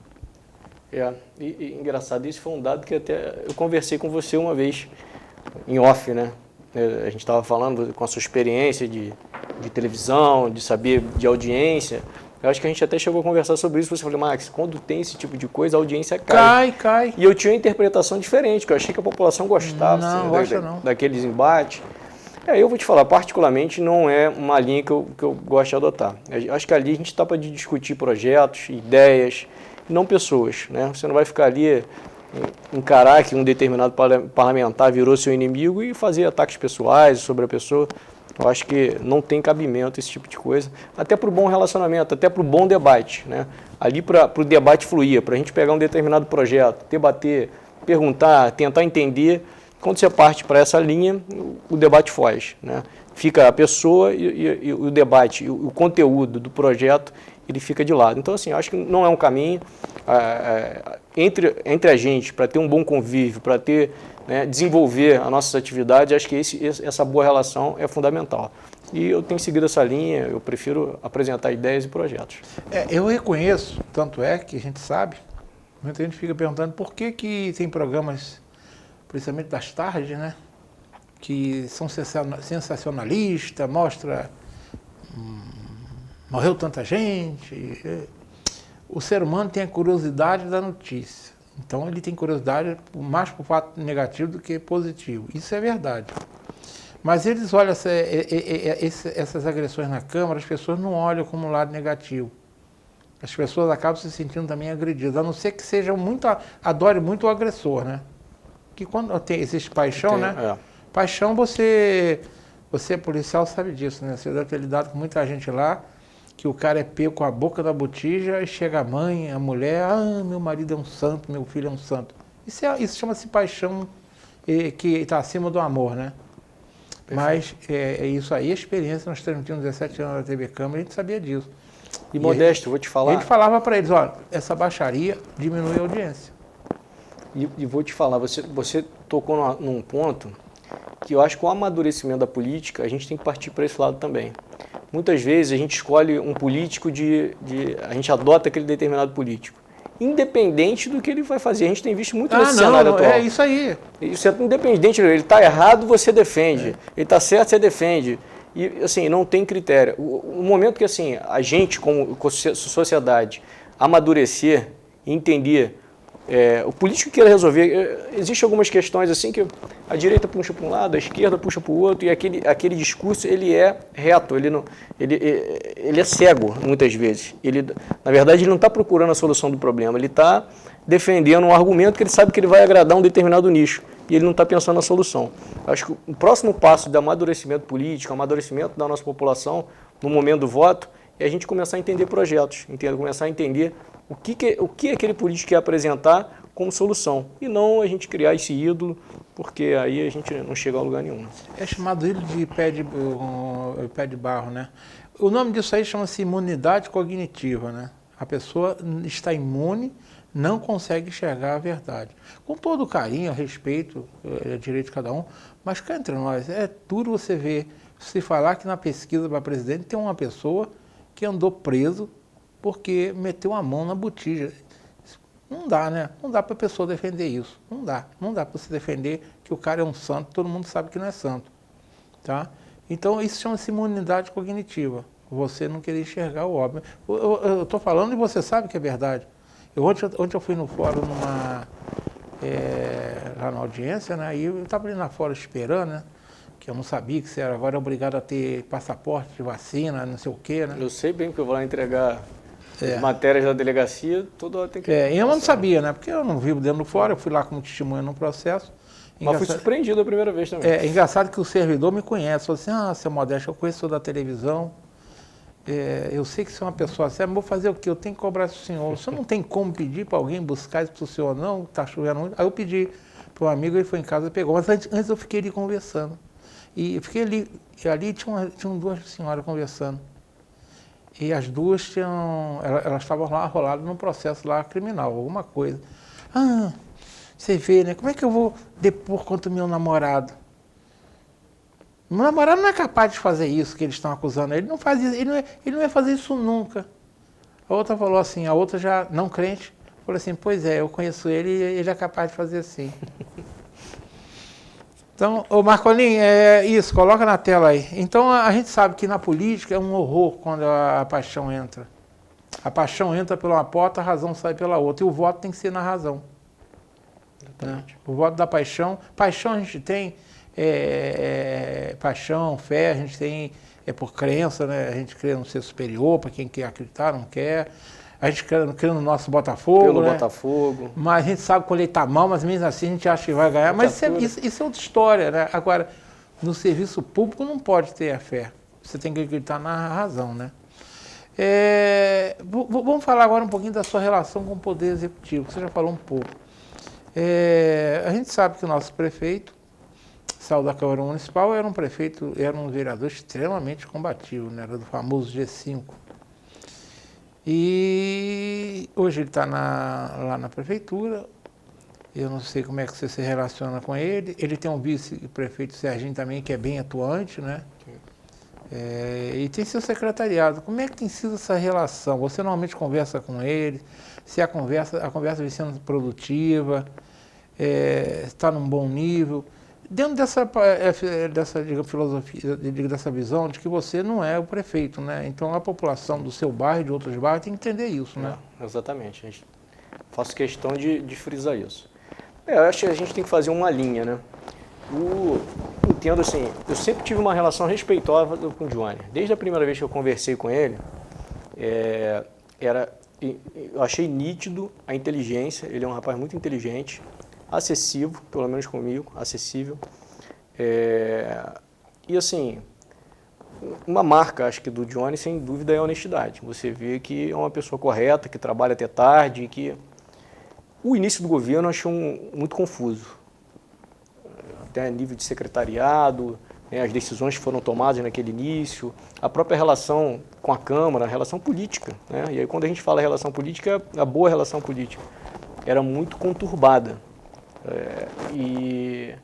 E engraçado, isso foi um dado que até eu conversei com você uma vez, em off, né? A gente estava falando com a sua experiência de televisão, de saber de audiência. Eu acho que a gente até chegou a conversar sobre isso. Você falou, Max, quando tem esse tipo de coisa, a audiência cai. Cai. E eu tinha uma interpretação diferente, que eu achei que a população gostava daqueles embates. Eu vou te falar, particularmente, não é uma linha que eu gosto de adotar. Eu acho que ali a gente está para discutir projetos, ideias, não pessoas, né? Você não vai ficar ali, encarar que um determinado parlamentar virou seu inimigo e fazer ataques pessoais sobre a pessoa. Eu acho que não tem cabimento esse tipo de coisa, até para o bom relacionamento, até para o bom debate, né? Ali para o debate fluir, para a gente pegar um determinado projeto, debater, perguntar, tentar entender. Quando você parte para essa linha, o debate foge, né? Fica a pessoa e o debate, o conteúdo do projeto, ele fica de lado. Então, assim, acho que não é um caminho entre a gente, para ter um bom convívio, para ter, né, desenvolver as nossas atividades. Acho que essa boa relação é fundamental. E eu tenho seguido essa linha, eu prefiro apresentar ideias e projetos. Eu reconheço, tanto é que a gente sabe, muita gente fica perguntando por que tem programas, principalmente das tardes, né, que são sensacionalistas, mostra morreu tanta gente. O ser humano tem a curiosidade da notícia. Então ele tem curiosidade mais por fato negativo do que positivo. Isso é verdade. Mas eles olham essas agressões na Câmara, as pessoas não olham como um lado negativo. As pessoas acabam se sentindo também agredidas, a não ser que sejam adore muito o agressor, né? Que quando existe paixão, né? Paixão, você policial sabe disso, né? Você deve ter lidado com muita gente lá, que o cara é pego com a boca da botija e chega a mãe, a mulher, meu marido é um santo, meu filho é um santo. Isso chama-se paixão, que está acima do amor, né? Perfeito. Mas é isso aí, a experiência, nós transmitimos 17 anos na TV Câmara, a gente sabia disso. E Modesto, vou te falar... A gente falava para eles, olha, essa baixaria diminui a audiência. E vou te falar, você tocou num ponto que eu acho que o amadurecimento da política, a gente tem que partir para esse lado também. Muitas vezes a gente escolhe um político, a gente adota aquele determinado político, independente do que ele vai fazer. A gente tem visto muito nesse cenário atual. É isso aí. Isso é independente, ele está errado, você defende. Ele está certo, você defende. E, assim, não tem critério. O momento que, assim, a gente, como sociedade, amadurecer e entender o político queira resolver, existem algumas questões assim que a direita puxa para um lado, a esquerda puxa para o outro, e aquele discurso ele é reto, ele é cego muitas vezes. Na verdade, ele não está procurando a solução do problema, ele está defendendo um argumento que ele sabe que ele vai agradar um determinado nicho, e ele não está pensando na solução. Acho que o próximo passo do amadurecimento político, amadurecimento da nossa população, no momento do voto, é a gente começar a entender projetos, começar a entender o que aquele político quer apresentar como solução. E não a gente criar esse ídolo, porque aí a gente não chega a lugar nenhum. É chamado ídolo de pé de barro, né? O nome disso aí chama-se imunidade cognitiva, né? A pessoa está imune, não consegue enxergar a verdade. Com todo o carinho, respeito, é direito de cada um, mas cá entre nós, é duro você ver, se falar que na pesquisa para presidente tem uma pessoa que andou preso porque meteu a mão na botija. Não dá, né? Não dá para a pessoa defender isso. Não dá. Não dá para você defender que o cara é um santo, todo mundo sabe que não é santo. Tá? Então, isso chama-se imunidade cognitiva. Você não querer enxergar o óbvio. Eu estou falando e você sabe que é verdade. Ontem eu fui no fórum lá na audiência, né? E eu estava ali na fora esperando, né? Que eu não sabia que você agora é obrigado a ter passaporte de vacina, não sei o quê, né? Eu sei bem que eu vou lá entregar matérias da delegacia, toda hora tem que... eu não sabia, né? Porque eu não vivo dentro do fórum, eu fui lá como testemunha no processo. Mas fui surpreendido a primeira vez também. É engraçado que o servidor me conhece, falou assim, seu Modesto, eu conheço da televisão, eu sei que você é uma pessoa séria, mas vou fazer o quê? Eu tenho que cobrar isso do senhor. O senhor não tem como pedir para alguém buscar isso para o senhor, não? Está chovendo muito. Aí eu pedi para um amigo, ele foi em casa e pegou. Mas antes eu fiquei ali conversando. E eu fiquei ali, e ali tinham duas senhoras conversando. E as duas elas estavam lá arroladas num processo lá criminal, alguma coisa. Você vê, né? Como é que eu vou depor contra o meu namorado? Meu namorado não é capaz de fazer isso que eles estão acusando. Ele não faz isso, ele não ia fazer isso nunca. A outra falou assim, a outra já não crente, falou assim, pois é, eu conheço ele e ele é capaz de fazer assim. Então, ô Marcolinho, é isso, coloca na tela aí. Então, a gente sabe que na política é um horror quando a paixão entra. A paixão entra pela uma porta, a razão sai pela outra. E o voto tem que ser na razão. Né? O voto da paixão. Paixão a gente tem, paixão, fé, a gente tem por crença, né? A gente crê no ser superior, para quem quer acreditar, não quer. A gente crê no nosso Botafogo, pelo né? Botafogo. Mas a gente sabe que o está mal, mas mesmo assim a gente acha que vai ganhar. Mas isso é outra história, né? Agora, no serviço público não pode ter a fé. Você tem que acreditar na razão, né? Vamos falar agora um pouquinho da sua relação com o Poder Executivo, que você já falou um pouco. A gente sabe que o nosso prefeito, saiu da Câmara Municipal, era um vereador extremamente combativo, né? Era do famoso G5. E hoje ele está lá na prefeitura, eu não sei como é que você se relaciona com ele. Ele tem um vice-prefeito Serginho também, que é bem atuante, né? E tem seu secretariado. Como é que tem sido essa relação? Você normalmente conversa com ele, se a conversa vem sendo produtiva, está num bom nível. Dentro dessa filosofia, dessa visão de que você não é o prefeito, né? Então a população do seu bairro e de outros bairros tem que entender isso, né? Exatamente. Faço questão de frisar isso. Eu acho que a gente tem que fazer uma linha, né? Entendo assim, eu sempre tive uma relação respeitosa com o Johnny. Desde a primeira vez que eu conversei com ele, eu achei nítido a inteligência. Ele é um rapaz muito inteligente, acessível, pelo menos comigo, acessível. E assim, uma marca, acho que do Johnny, sem dúvida, é a honestidade. Você vê que é uma pessoa correta, que trabalha até tarde, e que o início do governo eu achei muito confuso. Até nível de secretariado, né, as decisões que foram tomadas naquele início, a própria relação com a Câmara, a relação política, né? E aí quando a gente fala relação política, a boa relação política era muito conturbada. E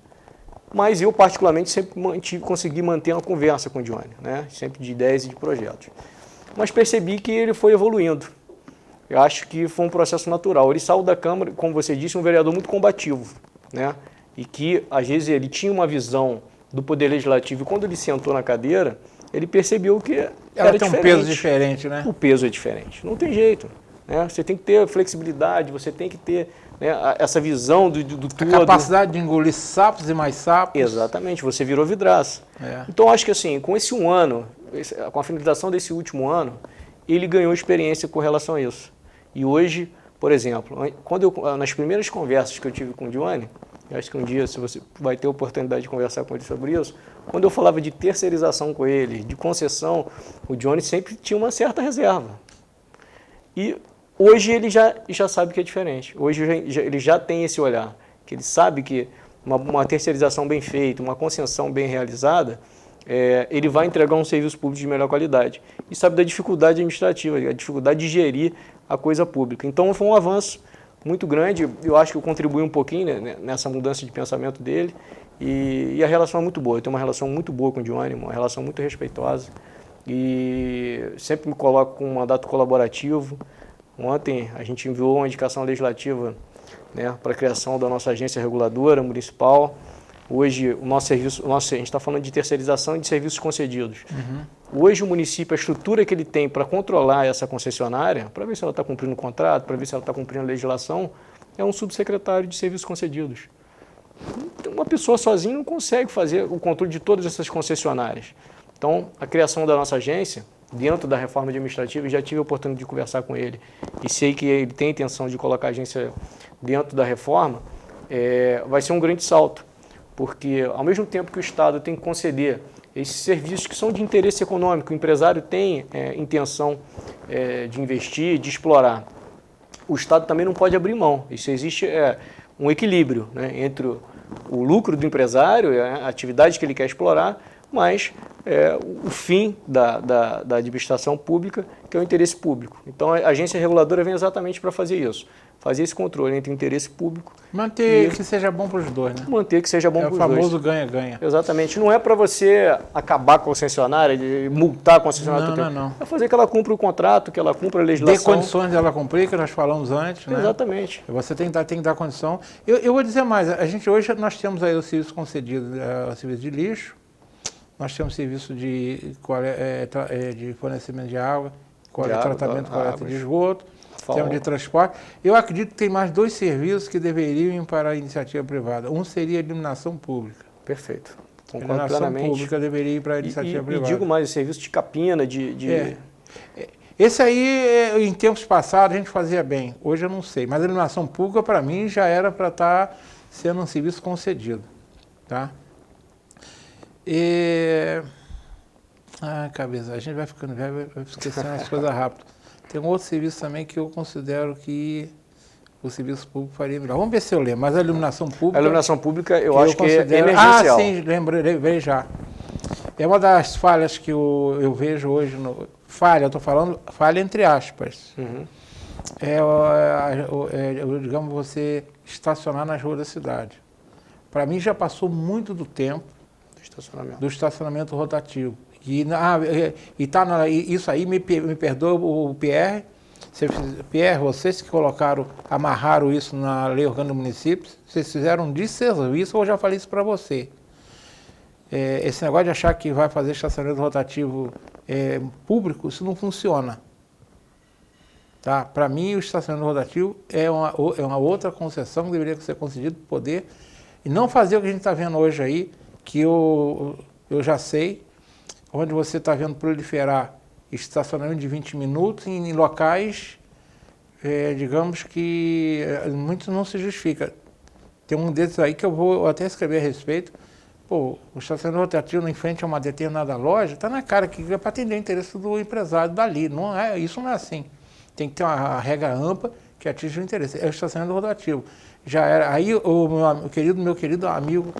mas eu particularmente sempre consegui manter uma conversa com o Johnny, né? Sempre de ideias e de projetos. Mas percebi que ele foi evoluindo. Eu acho que foi um processo natural. Ele saiu da Câmara, como você disse, um vereador muito combativo, né? E que, às vezes, ele tinha uma visão do Poder Legislativo. E quando ele sentou na cadeira, ele percebeu que era tem diferente. Um peso diferente, né? O peso é diferente. Não tem jeito, né? Você tem que ter flexibilidade, você tem que ter, né, essa visão do todo. A capacidade de engolir sapos e mais sapos. Exatamente, você virou vidraça. Então, acho que assim, com esse um ano, com a finalização desse último ano, ele ganhou experiência com relação a isso. E hoje, por exemplo, nas primeiras conversas que eu tive com o Johnny, eu acho que um dia, se você vai ter a oportunidade de conversar com ele sobre isso, quando eu falava de terceirização com ele, de concessão, o Johnny sempre tinha uma certa reserva. E hoje ele já sabe que é diferente. Hoje ele já tem esse olhar, que ele sabe que uma terceirização bem feita, uma concessão bem realizada, ele vai entregar um serviço público de melhor qualidade. E sabe da dificuldade administrativa, a dificuldade de gerir a coisa pública. Então foi um avanço muito grande, eu acho que eu contribuí um pouquinho, né, nessa mudança de pensamento dele, e a relação é muito boa. Eu tenho uma relação muito boa com o Johnny, uma relação muito respeitosa, e sempre me coloco com um mandato colaborativo. Ontem a gente enviou uma indicação legislativa, né, para a criação da nossa agência reguladora municipal. Hoje, o nosso serviço, a gente está falando de terceirização e de serviços concedidos. Hoje, o município, a estrutura que ele tem para controlar essa concessionária, para ver se ela está cumprindo o contrato, para ver se ela está cumprindo a legislação, é um subsecretário de serviços concedidos. Uma pessoa sozinha não consegue fazer o controle de todas essas concessionárias. Então, a criação da nossa agência, dentro da reforma administrativa, já tive a oportunidade de conversar com ele e sei que ele tem a intenção de colocar a agência dentro da reforma, vai ser um grande salto. Porque, ao mesmo tempo que o Estado tem que conceder esses serviços que são de interesse econômico, o empresário tem intenção de investir, de explorar, o Estado também não pode abrir mão. Isso existe um equilíbrio, né, entre o lucro do empresário, a atividade que ele quer explorar, mas o fim da administração pública, que é o interesse público. Então, a agência reguladora vem exatamente para fazer isso. Fazer esse controle entre o interesse público... Manter que seja bom para os dois, né? Manter que seja bom para os dois. É o famoso ganha-ganha. Exatamente. Não é para você acabar com a concessionária, de multar a concessionária. Não. É fazer que ela cumpra o contrato, que ela cumpra a legislação. Ter condições dela cumprir, que nós falamos antes, né? Exatamente. Você tem que dar condição. Eu vou dizer mais, hoje nós temos aí o serviço concedido, o serviço de lixo, nós temos serviço de fornecimento de água, tratamento correto de esgoto, temos de transporte. Eu acredito que tem mais 2 serviços que deveriam ir para a iniciativa privada. Um seria a iluminação pública. Perfeito. Concordo plenamente. A iluminação pública deveria ir para a iniciativa privada. E digo mais, o serviço de capina, Esse aí, em tempos passados, a gente fazia bem. Hoje eu não sei. Mas a iluminação pública, para mim, já era para estar sendo um serviço concedido. Tá? Cabeça, a gente vai ficando velho, vai esquecendo as coisas rápido. Tem um outro serviço também que eu considero que o serviço público faria melhor. Vamos ver se eu lembro, mas a iluminação pública... A iluminação pública eu acho que é emergencial. Sim, lembrei já. É uma das falhas que eu vejo hoje, eu estou falando falha entre aspas. Digamos, você estacionar nas ruas da cidade. Para mim já passou muito do tempo do estacionamento rotativo. Isso aí me perdoa o PR. Pierre, vocês que amarraram isso na Lei Orgânica do Município, vocês fizeram um desserviço, eu já falei isso para você. Esse negócio de achar que vai fazer estacionamento rotativo público, isso não funciona. Tá? Para mim, o estacionamento rotativo é uma outra concessão que deveria ser concedida para poder, e não fazer o que a gente está vendo hoje aí, que eu já sei, onde você está vendo proliferar estacionamento de 20 minutos em locais, digamos que muito não se justifica. Tem um desses aí que eu vou até escrever a respeito. Pô, o estacionamento rotativo em frente a uma determinada loja, está na cara que é para atender o interesse do empresário dali. Isso não é assim. Tem que ter uma regra ampla que atinja o interesse. É o estacionamento rotativo. Já era. Aí o meu querido amigo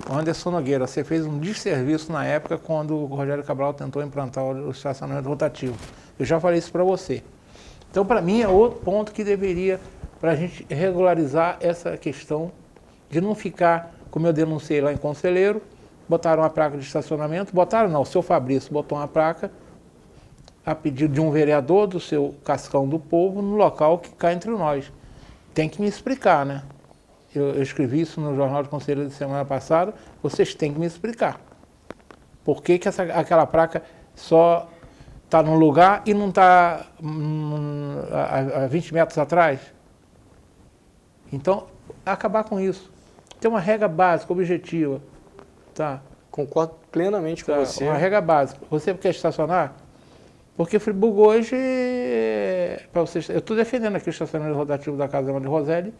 Anderson Nogueira, você fez um desserviço na época quando o Rogério Cabral tentou implantar o estacionamento rotativo. Eu já falei isso para você. Então, para mim, é outro ponto que deveria, para a gente regularizar essa questão de não ficar como eu denunciei lá em Conselheiro, botaram uma placa de estacionamento, botaram não, o seu Fabrício botou uma placa a pedido de um vereador do seu Cascão do Povo no local que cá entre nós. Tem que me explicar, né? Eu escrevi isso no Jornal de Conselheiro de semana passada, vocês têm que me explicar. Por que aquela placa só está num lugar e não está a 20 metros atrás? Então, acabar com isso. Tem uma regra básica, objetiva. Tá? Concordo plenamente com você. Uma regra básica. Você quer estacionar? Porque Friburgo hoje, para vocês, eu estou defendendo aqui o estacionamento rotativo da Casa de Roseli,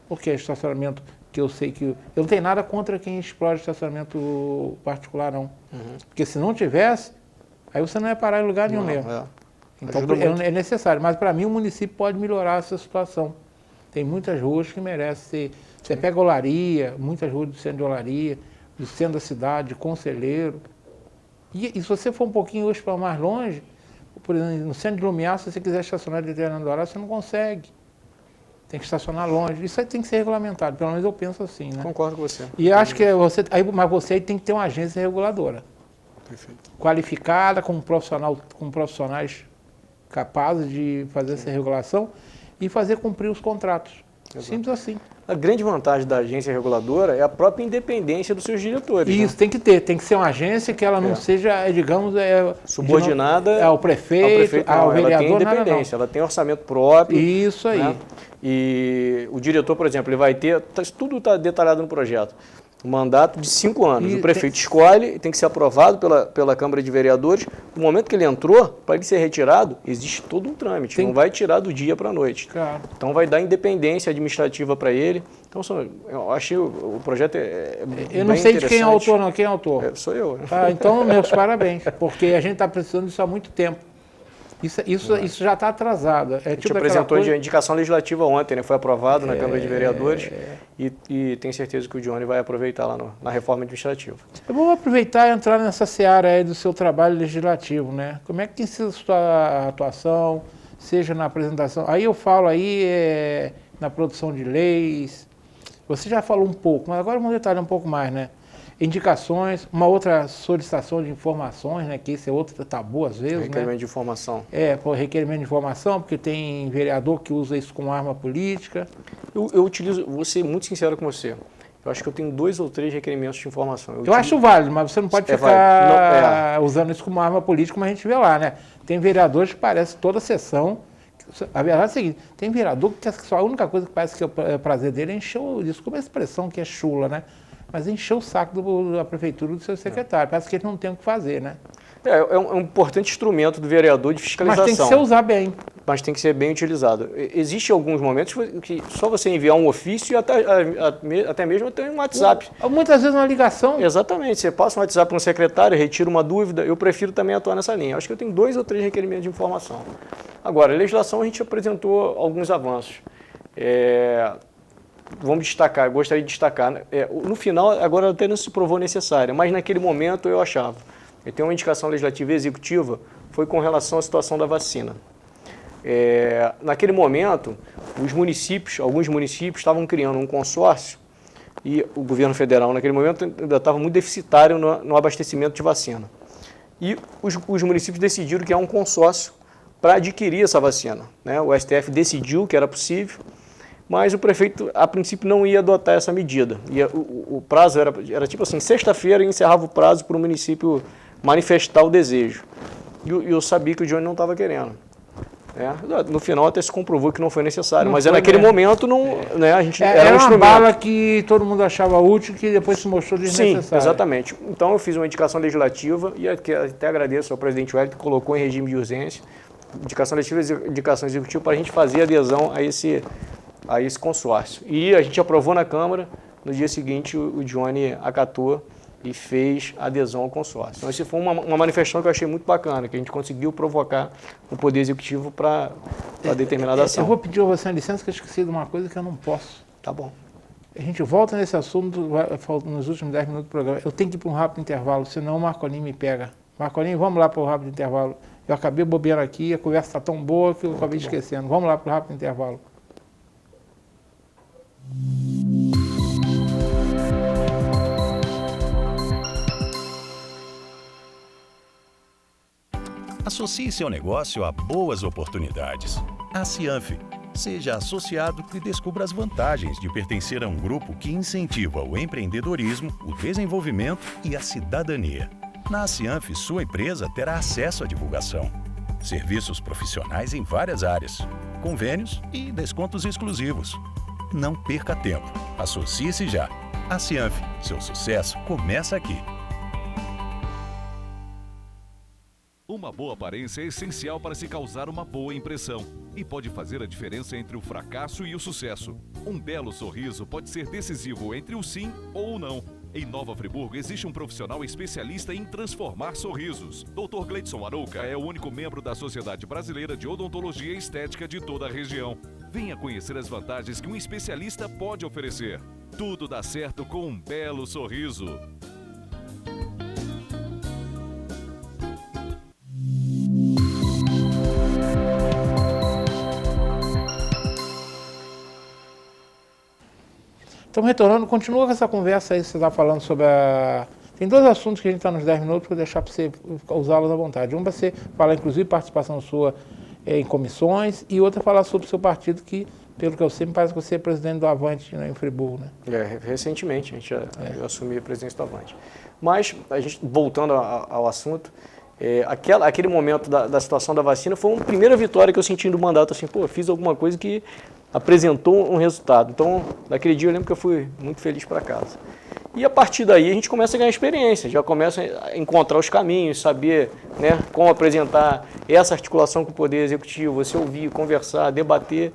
porque é estacionamento que eu sei que... Eu não tenho nada contra quem explora estacionamento particular, não. Porque se não tivesse, aí você não ia parar em lugar nenhum mesmo. Então é necessário. Mas para mim o município pode melhorar essa situação. Tem muitas ruas que merecem ser... Você pega Olaria, muitas ruas do centro de Olaria, do centro da cidade, Conselheiro. E se você for um pouquinho hoje para mais longe, por exemplo, no centro de Lumiar, se você quiser estacionar de Fernando Dourado, você não consegue. Tem que estacionar longe. Isso aí tem que ser regulamentado, pelo menos eu penso assim, né? Concordo com você. E acho que mas você tem que ter uma agência reguladora. Perfeito. Qualificada, com profissionais capazes de fazer essa regulação e fazer cumprir os contratos. Exato. Simples assim. A grande vantagem da agência reguladora é a própria independência dos seus diretores. Isso, né? Tem que ser uma agência que ela não seja, digamos... subordinada ao prefeito, ao vereador. Ela tem independência, ela tem orçamento próprio. Isso aí. Né? E o diretor, por exemplo, ele vai ter... Tudo está detalhado no projeto. Um mandato de 5 anos. O prefeito escolhe, tem que ser aprovado pela Câmara de Vereadores. No momento que ele entrou, para ele ser retirado, existe todo um trâmite. Não vai tirar do dia para a noite. Claro. Então vai dar independência administrativa para ele. Então eu achei o projeto eu não sei de quem é o autor, não. Quem é o autor? Sou eu. Então, meus parabéns. Porque a gente está precisando disso há muito tempo. Isso já está atrasado. A gente apresentou de indicação legislativa ontem, né? Foi aprovado na Câmara de Vereadores e tenho certeza que o Johnny vai aproveitar lá na reforma administrativa. Eu vou aproveitar e entrar nessa seara aí do seu trabalho legislativo, né? Como é que tem sido a sua atuação, seja na apresentação... Aí eu falo aí na produção de leis, você já falou um pouco, mas agora vamos detalhar um pouco mais, né? Indicações, uma outra solicitação de informações, né, que esse é outro tabu às vezes, requerimento de informação. Por requerimento de informação, porque tem vereador que usa isso como arma política. Eu utilizo, vou ser muito sincero com você, eu acho que eu tenho 2 ou 3 requerimentos de informação. Eu acho válido, mas você não pode ficar usando isso como arma política, como a gente vê lá, né? Tem vereadores que parece toda sessão. A verdade é a seguinte, tem vereador que a única coisa que parece que é o prazer dele é encher, desculpa a expressão que é chula, né? Mas encher o saco da prefeitura do seu secretário. Parece que ele não tem o que fazer, né? É um importante instrumento do vereador de fiscalização. Mas tem que ser usar bem. Mas tem que ser bem utilizado. Existem alguns momentos que só você enviar um ofício e até mesmo tem um WhatsApp. Muitas vezes uma ligação. Exatamente. Você passa um WhatsApp para um secretário, retira uma dúvida. Eu prefiro também atuar nessa linha. Acho que eu tenho 2 ou 3 requerimentos de informação. Agora, a legislação a gente apresentou alguns avanços. Vamos destacar, gostaria de destacar. No final, agora até não se provou necessária, mas naquele momento eu achava. Eu tenho uma indicação legislativa e executiva, foi com relação à situação da vacina. Naquele momento, alguns municípios estavam criando um consórcio e o governo federal, naquele momento, ainda estava muito deficitário no abastecimento de vacina. E os municípios decidiram criar um consórcio para adquirir essa vacina, né? O STF decidiu que era possível, mas o prefeito, a princípio, não ia adotar essa medida. E o prazo era tipo assim, sexta-feira encerrava o prazo para o município manifestar o desejo. E eu sabia que o Johnny não estava querendo. No final até se comprovou que não foi necessário, mas naquele momento a gente era um instrumento. Era uma bala que todo mundo achava útil, que depois se mostrou desnecessária. Sim, exatamente. Então eu fiz uma indicação legislativa e até agradeço ao presidente Wellington que colocou em regime de urgência, indicação legislativa e indicação executiva para a gente fazer adesão a esse consórcio. E a gente aprovou na Câmara, no dia seguinte o Johnny acatou e fez adesão ao consórcio. Então, essa foi uma manifestação que eu achei muito bacana, que a gente conseguiu provocar o Poder Executivo para determinada ação. Eu vou pedir a você licença, que eu esqueci de uma coisa que eu não posso. Tá bom. A gente volta nesse assunto nos últimos 10 minutos do programa. Eu tenho que ir para um rápido intervalo, senão o Marcolinho me pega. Marcolinho, vamos lá para o rápido intervalo. Eu acabei bobeando aqui, a conversa está tão boa que eu acabei esquecendo. Vamos lá para o rápido intervalo. Associe seu negócio a boas oportunidades. A Cianf. Seja associado e descubra as vantagens de pertencer a um grupo que incentiva o empreendedorismo, o desenvolvimento e a cidadania. Na Cianf, sua empresa terá acesso à divulgação, serviços profissionais em várias áreas, convênios e descontos exclusivos. Não perca tempo. Associe-se já. A Cianf. Seu sucesso começa aqui. Uma boa aparência é essencial para se causar uma boa impressão e pode fazer a diferença entre o fracasso e o sucesso. Um belo sorriso pode ser decisivo entre o sim ou o não. Em Nova Friburgo existe um profissional especialista em transformar sorrisos. Dr. Gleidson Arouca é o único membro da Sociedade Brasileira de Odontologia e Estética de toda a região. Venha conhecer as vantagens que um especialista pode oferecer. Tudo dá certo com um belo sorriso. Estamos retornando, continua com essa conversa aí que você está falando sobre a... Tem dois assuntos que a gente está nos 10 minutos para deixar para você usá-los à vontade. Um para você falar, inclusive, participação sua em comissões e outra falar sobre o seu partido, que, pelo que eu sei, me parece que você é presidente do Avante, né, em Friburgo, né? Recentemente eu assumi a presidência do Avante. Mas, a gente, voltando ao assunto, aquele momento da situação da vacina foi uma primeira vitória que eu senti no mandato, assim, pô, fiz alguma coisa que apresentou um resultado. Então, naquele dia eu lembro que eu fui muito feliz para casa. E a partir daí a gente começa a ganhar experiência, já começa a encontrar os caminhos, saber, né, como apresentar essa articulação com o Poder Executivo, você ouvir, conversar, debater,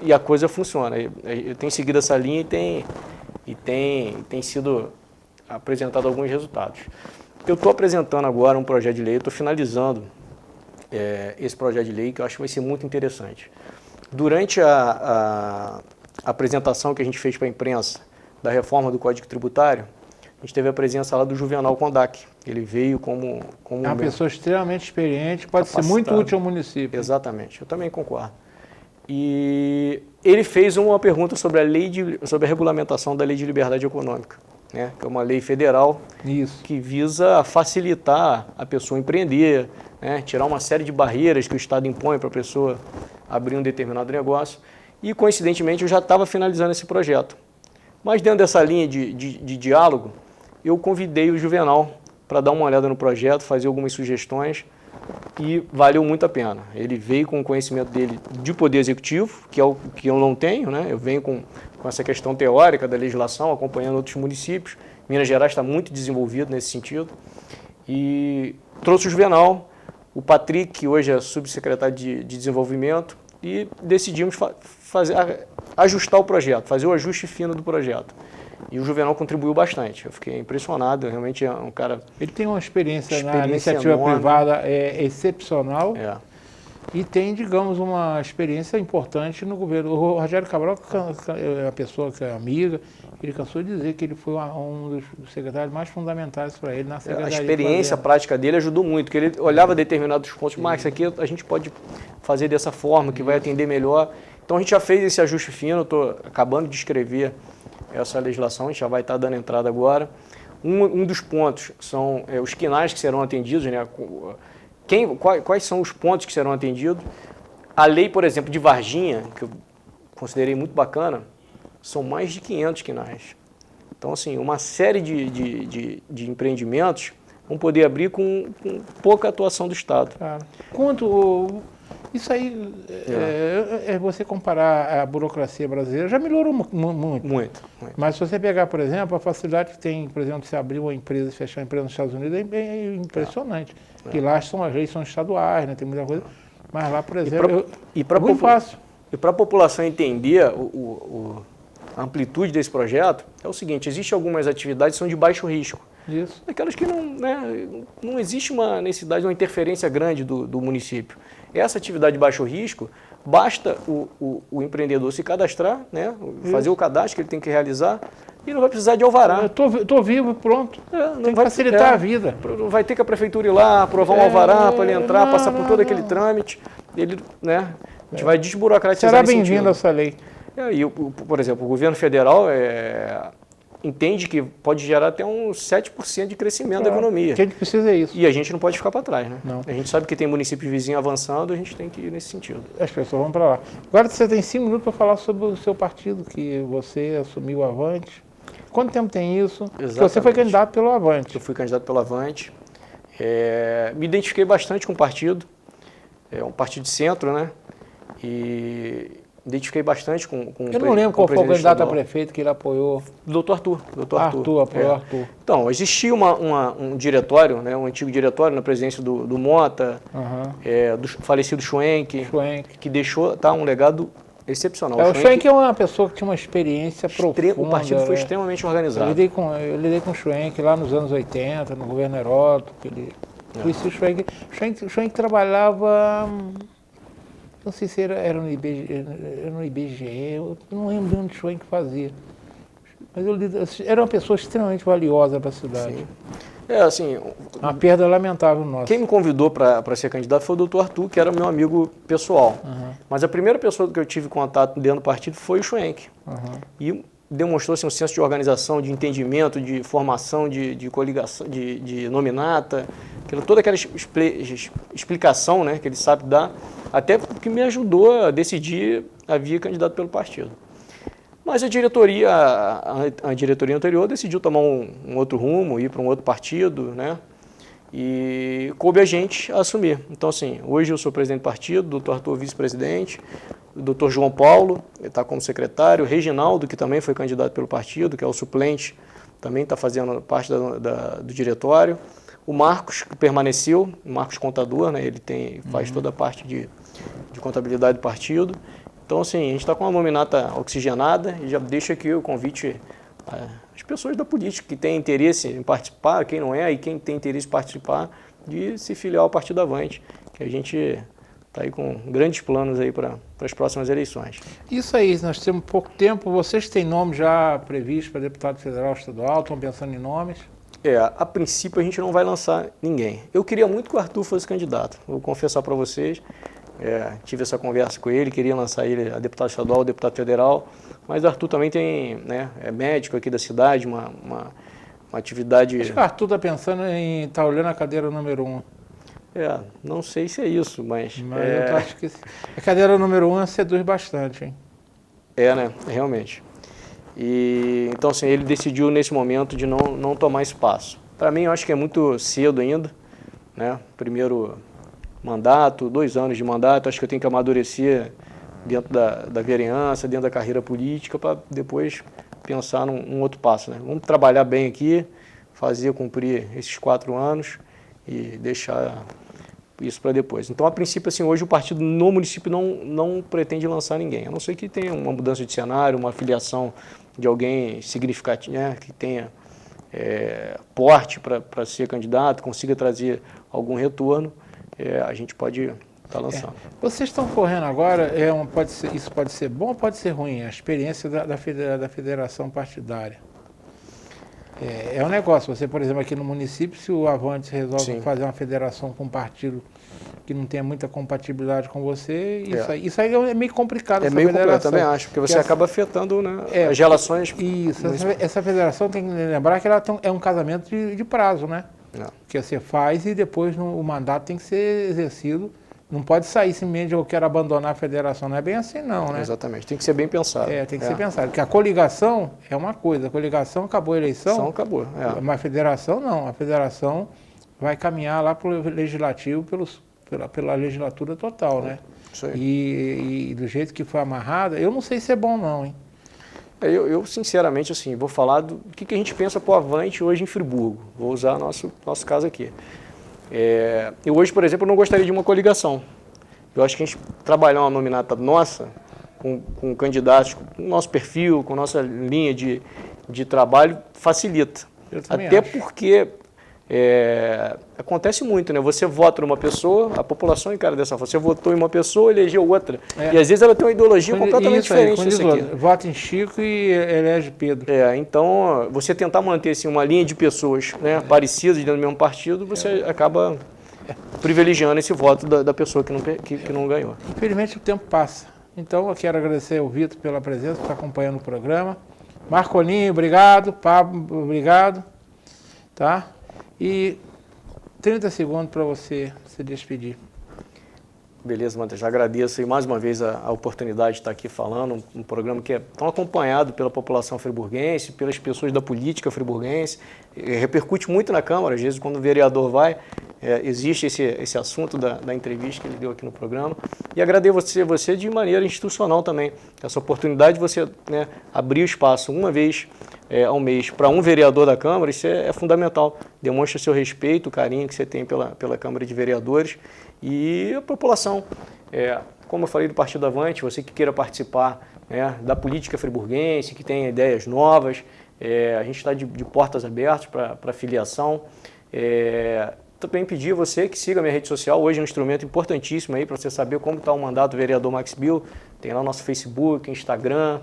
e a coisa funciona. Eu tenho seguido essa linha e tem sido apresentado alguns resultados. Eu estou apresentando agora um projeto de lei, eu estou finalizando esse projeto de lei, que eu acho que vai ser muito interessante. Durante a apresentação que a gente fez para a imprensa da reforma do Código Tributário, a gente teve a presença lá do Juvenal Kondak. Ele veio como é uma pessoa extremamente experiente, pode ser muito útil ao município. Exatamente, eu também concordo. E ele fez uma pergunta sobre a regulamentação da Lei de Liberdade Econômica, né, que é uma lei federal que visa facilitar a pessoa empreender, né, tirar uma série de barreiras que o Estado impõe para a pessoa abrir um determinado negócio. E, coincidentemente, eu já estava finalizando esse projeto. Mas, dentro dessa linha de diálogo, eu convidei o Juvenal para dar uma olhada no projeto, fazer algumas sugestões, e valeu muito a pena. Ele veio com o conhecimento dele de Poder Executivo, que é o que eu não tenho, né? Eu venho com essa questão teórica da legislação, acompanhando outros municípios. Minas Gerais está muito desenvolvido nesse sentido. E trouxe o Juvenal, o Patrick, que hoje é subsecretário de Desenvolvimento, e decidimos ajustar o projeto, fazer o ajuste fino do projeto. E o Juvenal contribuiu bastante. Eu fiquei impressionado, realmente é um cara... Ele tem uma experiência na iniciativa privada excepcional e tem, digamos, uma experiência importante no governo. O Rogério Cabral é uma pessoa que é amiga, ele cansou de dizer que ele foi um dos secretários mais fundamentais para ele na secretaria. A experiência prática dele ajudou muito, porque ele olhava determinados pontos, mas isso aqui a gente pode fazer dessa forma, que vai atender melhor. Então a gente já fez esse ajuste fino, estou acabando de escrever essa legislação, a gente já vai estar dando entrada agora. Um dos pontos são os quinais que serão atendidos, né? Quais são os pontos que serão atendidos. A lei, por exemplo, de Varginha, que eu considerei muito bacana, são mais de 500 quinais. Então, assim, uma série de empreendimentos vão poder abrir com pouca atuação do Estado. Claro. Isso aí, você comparar a burocracia brasileira, já melhorou muito. Mas se você pegar, por exemplo, a facilidade que tem, por exemplo, de você abrir uma empresa e fechar uma empresa nos Estados Unidos é impressionante. Porque lá as leis são estaduais, né, tem muita coisa. Mas lá, por exemplo, é muito fácil. E para a população entender a amplitude desse projeto, é o seguinte, existem algumas atividades que são de baixo risco. Isso. Aquelas que não existe uma necessidade, uma interferência grande do município. Essa atividade de baixo risco, basta o empreendedor se cadastrar, né, fazer o cadastro que ele tem que realizar e não vai precisar de alvará. Estou vivo, pronto. Tem que facilitar a vida. Não vai ter que a prefeitura ir lá, aprovar um alvará para ele entrar, passar por todo aquele trâmite. Ele, né, a gente vai desburocratizar. Será bem-vindo essa lei. Por exemplo, o governo federal entende que pode gerar até uns 7% de crescimento da economia. O que a gente precisa é isso. E a gente não pode ficar para trás, né? Não. A gente sabe que tem municípios vizinhos avançando, a gente tem que ir nesse sentido. As pessoas vão para lá. Agora você tem 5 minutos para falar sobre o seu partido, que você assumiu o Avante. Quanto tempo tem isso? Exatamente. Porque você foi candidato pelo Avante. Eu fui candidato pelo Avante. Me identifiquei bastante com o partido. É um partido de centro, né? E identifiquei bastante com Eu não lembro qual foi o candidato a prefeito que ele apoiou. Doutor Arthur. Apoiou Arthur. Então, existia um diretório, né, um antigo diretório na presidência do Mota, do falecido Schwenk, que deixou um legado excepcional. O Schwenk é uma pessoa que tinha uma experiência profunda. O partido foi extremamente organizado. Eu lidei com o Schwenk lá nos anos 80, no governo Heródoto. Conheci o Schwenk. O Schwenk trabalhava... Não sei se era no IBGE, eu não lembro onde o Schwenk fazia. Mas era uma pessoa extremamente valiosa para a cidade. Sim. Assim... Uma perda lamentável nossa. Quem me convidou para ser candidato foi o doutor Arthur, que era meu amigo pessoal. Mas a primeira pessoa que eu tive contato dentro do partido foi o Schwenk. E demonstrou um senso de organização, de entendimento, de formação, de coligação, de nominata, toda aquela explicação, né, que ele sabe dar, até que me ajudou a decidir a via candidato pelo partido. Mas a diretoria anterior decidiu tomar um outro rumo, ir para um outro partido, né? E coube a gente assumir. Então, assim, hoje eu sou presidente do partido, o doutor Arthur vice-presidente, o doutor João Paulo está como secretário, o Reginaldo, que também foi candidato pelo partido, que é o suplente, também está fazendo parte do diretório. O Marcos, que permaneceu, o Marcos Contador, né? Ele faz toda a parte de contabilidade do partido. Então, assim, a gente está com uma nominata oxigenada e já deixo aqui o convite às pessoas da política que têm interesse em participar, quem não é, e quem tem interesse em participar, de se filiar ao Partido Avante, que a gente está aí com grandes planos aí para as próximas eleições. Isso aí, nós temos pouco tempo. Vocês têm nome já previsto para deputado federal estadual? Estão pensando em nomes? A princípio a gente não vai lançar ninguém. Eu queria muito que o Arthur fosse candidato, vou confessar para vocês. Tive essa conversa com ele, queria lançar ele a deputado estadual, a deputado federal, mas o Arthur também é médico aqui da cidade, uma atividade... Acho que o Arthur está pensando em estar olhando a cadeira número 1. Não sei se é isso, mas eu acho que a cadeira número 1 seduz bastante, hein? Né? Realmente. Então, assim, ele decidiu nesse momento de não tomar espaço. Para mim, eu acho que é muito cedo ainda, né? Primeiro mandato, 2 anos de mandato, acho que eu tenho que amadurecer dentro da vereança, dentro da carreira política, para depois pensar num outro passo, né? Vamos trabalhar bem aqui, cumprir esses 4 anos e deixar isso para depois. Então, a princípio, assim, hoje o partido no município não pretende lançar ninguém, a não ser que tenha uma mudança de cenário, uma filiação de alguém significativo, né, que tenha porte para ser candidato, consiga trazer algum retorno, a gente pode estar lançando. Vocês estão correndo agora, isso pode ser bom ou pode ser ruim, a experiência da federação partidária? É um negócio, você, por exemplo, aqui no município, se o Avante resolve fazer uma federação com um partido que não tenha muita compatibilidade com você, isso aí é meio complicado. É meio complicado, eu também acho, porque você acaba afetando, né, as relações. Isso, essa federação tem que lembrar que ela é um casamento de prazo, né? Que você faz e depois o mandato tem que ser exercido. Não pode sair simplesmente eu quero abandonar a federação, não é bem assim não, né? Exatamente, tem que ser bem pensado. Tem que ser pensado, porque a coligação é uma coisa, a coligação acabou a eleição, acabou. Mas a federação não, a federação vai caminhar lá para o legislativo pela legislatura total, né? Isso aí. E do jeito que foi amarrada, eu não sei se é bom não, hein? Eu sinceramente, assim, vou falar do que a gente pensa para o Avante hoje em Friburgo. Vou usar nosso caso aqui. Eu hoje, por exemplo, não gostaria de uma coligação. Eu acho que a gente trabalhar uma nominata nossa, com candidatos, com o nosso perfil, com a nossa linha de trabalho, facilita. Até porque acontece muito, né? Você vota numa pessoa, a população encara dessa forma. Você votou em uma pessoa, elegeu outra. E às vezes ela tem uma ideologia completamente diferente disso aqui. Vota em Chico e elege Pedro. Então, você tentar manter assim, uma linha de pessoas, né, parecidas dentro do mesmo partido, você acaba privilegiando esse voto da pessoa que não ganhou. Infelizmente o tempo passa. Então eu quero agradecer ao Vitor pela presença, por estar acompanhando o programa. Marcolinho, obrigado. Pablo, obrigado. Tá? E 30 segundos para você se despedir. Beleza, Matheus, já agradeço aí mais uma vez a oportunidade de estar aqui falando, um programa que é tão acompanhado pela população friburguense, pelas pessoas da política friburguense, repercute muito na Câmara, às vezes quando o vereador vai, existe esse assunto da entrevista que ele deu aqui no programa, e agradeço você de maneira institucional também, essa oportunidade de você, né, abrir o espaço uma vez ao mês para um vereador da Câmara, isso é fundamental, demonstra seu respeito, o carinho que você tem pela Câmara de Vereadores, e a população, como eu falei do Partido Avante, você que queira participar, né, da política friburguense, que tenha ideias novas, a gente está de portas abertas para filiação. Também pedir a você que siga a minha rede social, hoje é um instrumento importantíssimo aí para você saber como está o mandato do vereador Max Bill. Tem lá o nosso Facebook, Instagram,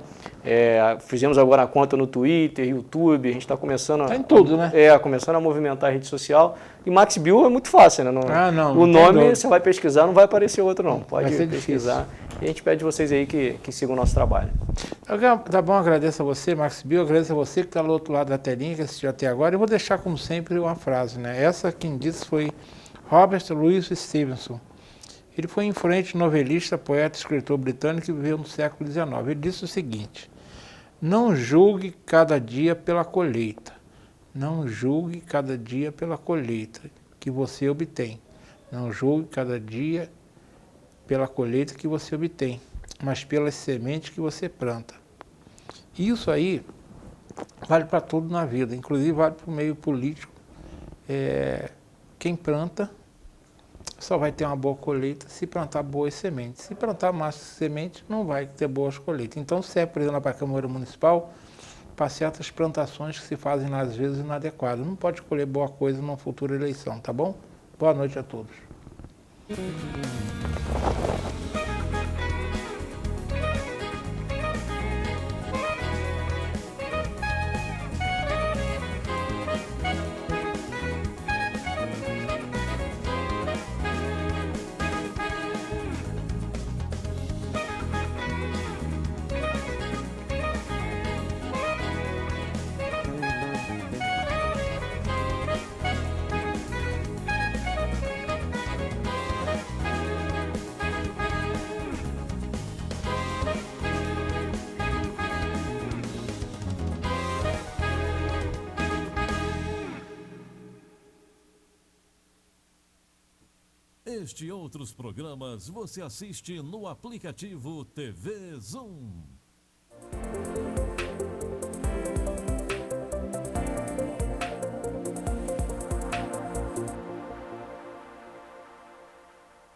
fizemos agora a conta no Twitter, YouTube, a gente está começando tá em tudo, né? Começando a movimentar a rede social. E Max Bill é muito fácil, né? Não o nome você vai pesquisar, não vai aparecer outro não, pode pesquisar. Difícil. E a gente pede vocês aí que sigam o nosso trabalho. Tá bom, agradeço a você, Max Bill, agradeço a você que está do outro lado da telinha, que assistiu até agora. Eu vou deixar, como sempre, uma frase, né? Essa quem disse foi Robert Louis Stevenson. Ele foi um influente novelista, poeta, escritor britânico que viveu no século XIX. Ele disse o seguinte: não julgue cada dia pela colheita. Não julgue cada dia pela colheita que você obtém. Não julgue cada dia pela colheita que você obtém, mas pelas sementes que você planta. Isso aí vale para tudo na vida, inclusive vale para o meio político. Quem planta só vai ter uma boa colheita se plantar boas sementes. Se plantar más sementes, não vai ter boas colheitas. Então, serve, por exemplo, para a Câmara Municipal, para certas plantações que se fazem, às vezes, inadequadas. Não pode colher boa coisa numa futura eleição, tá bom? Boa noite a todos. Este e outros programas você assiste no aplicativo TV Zoom.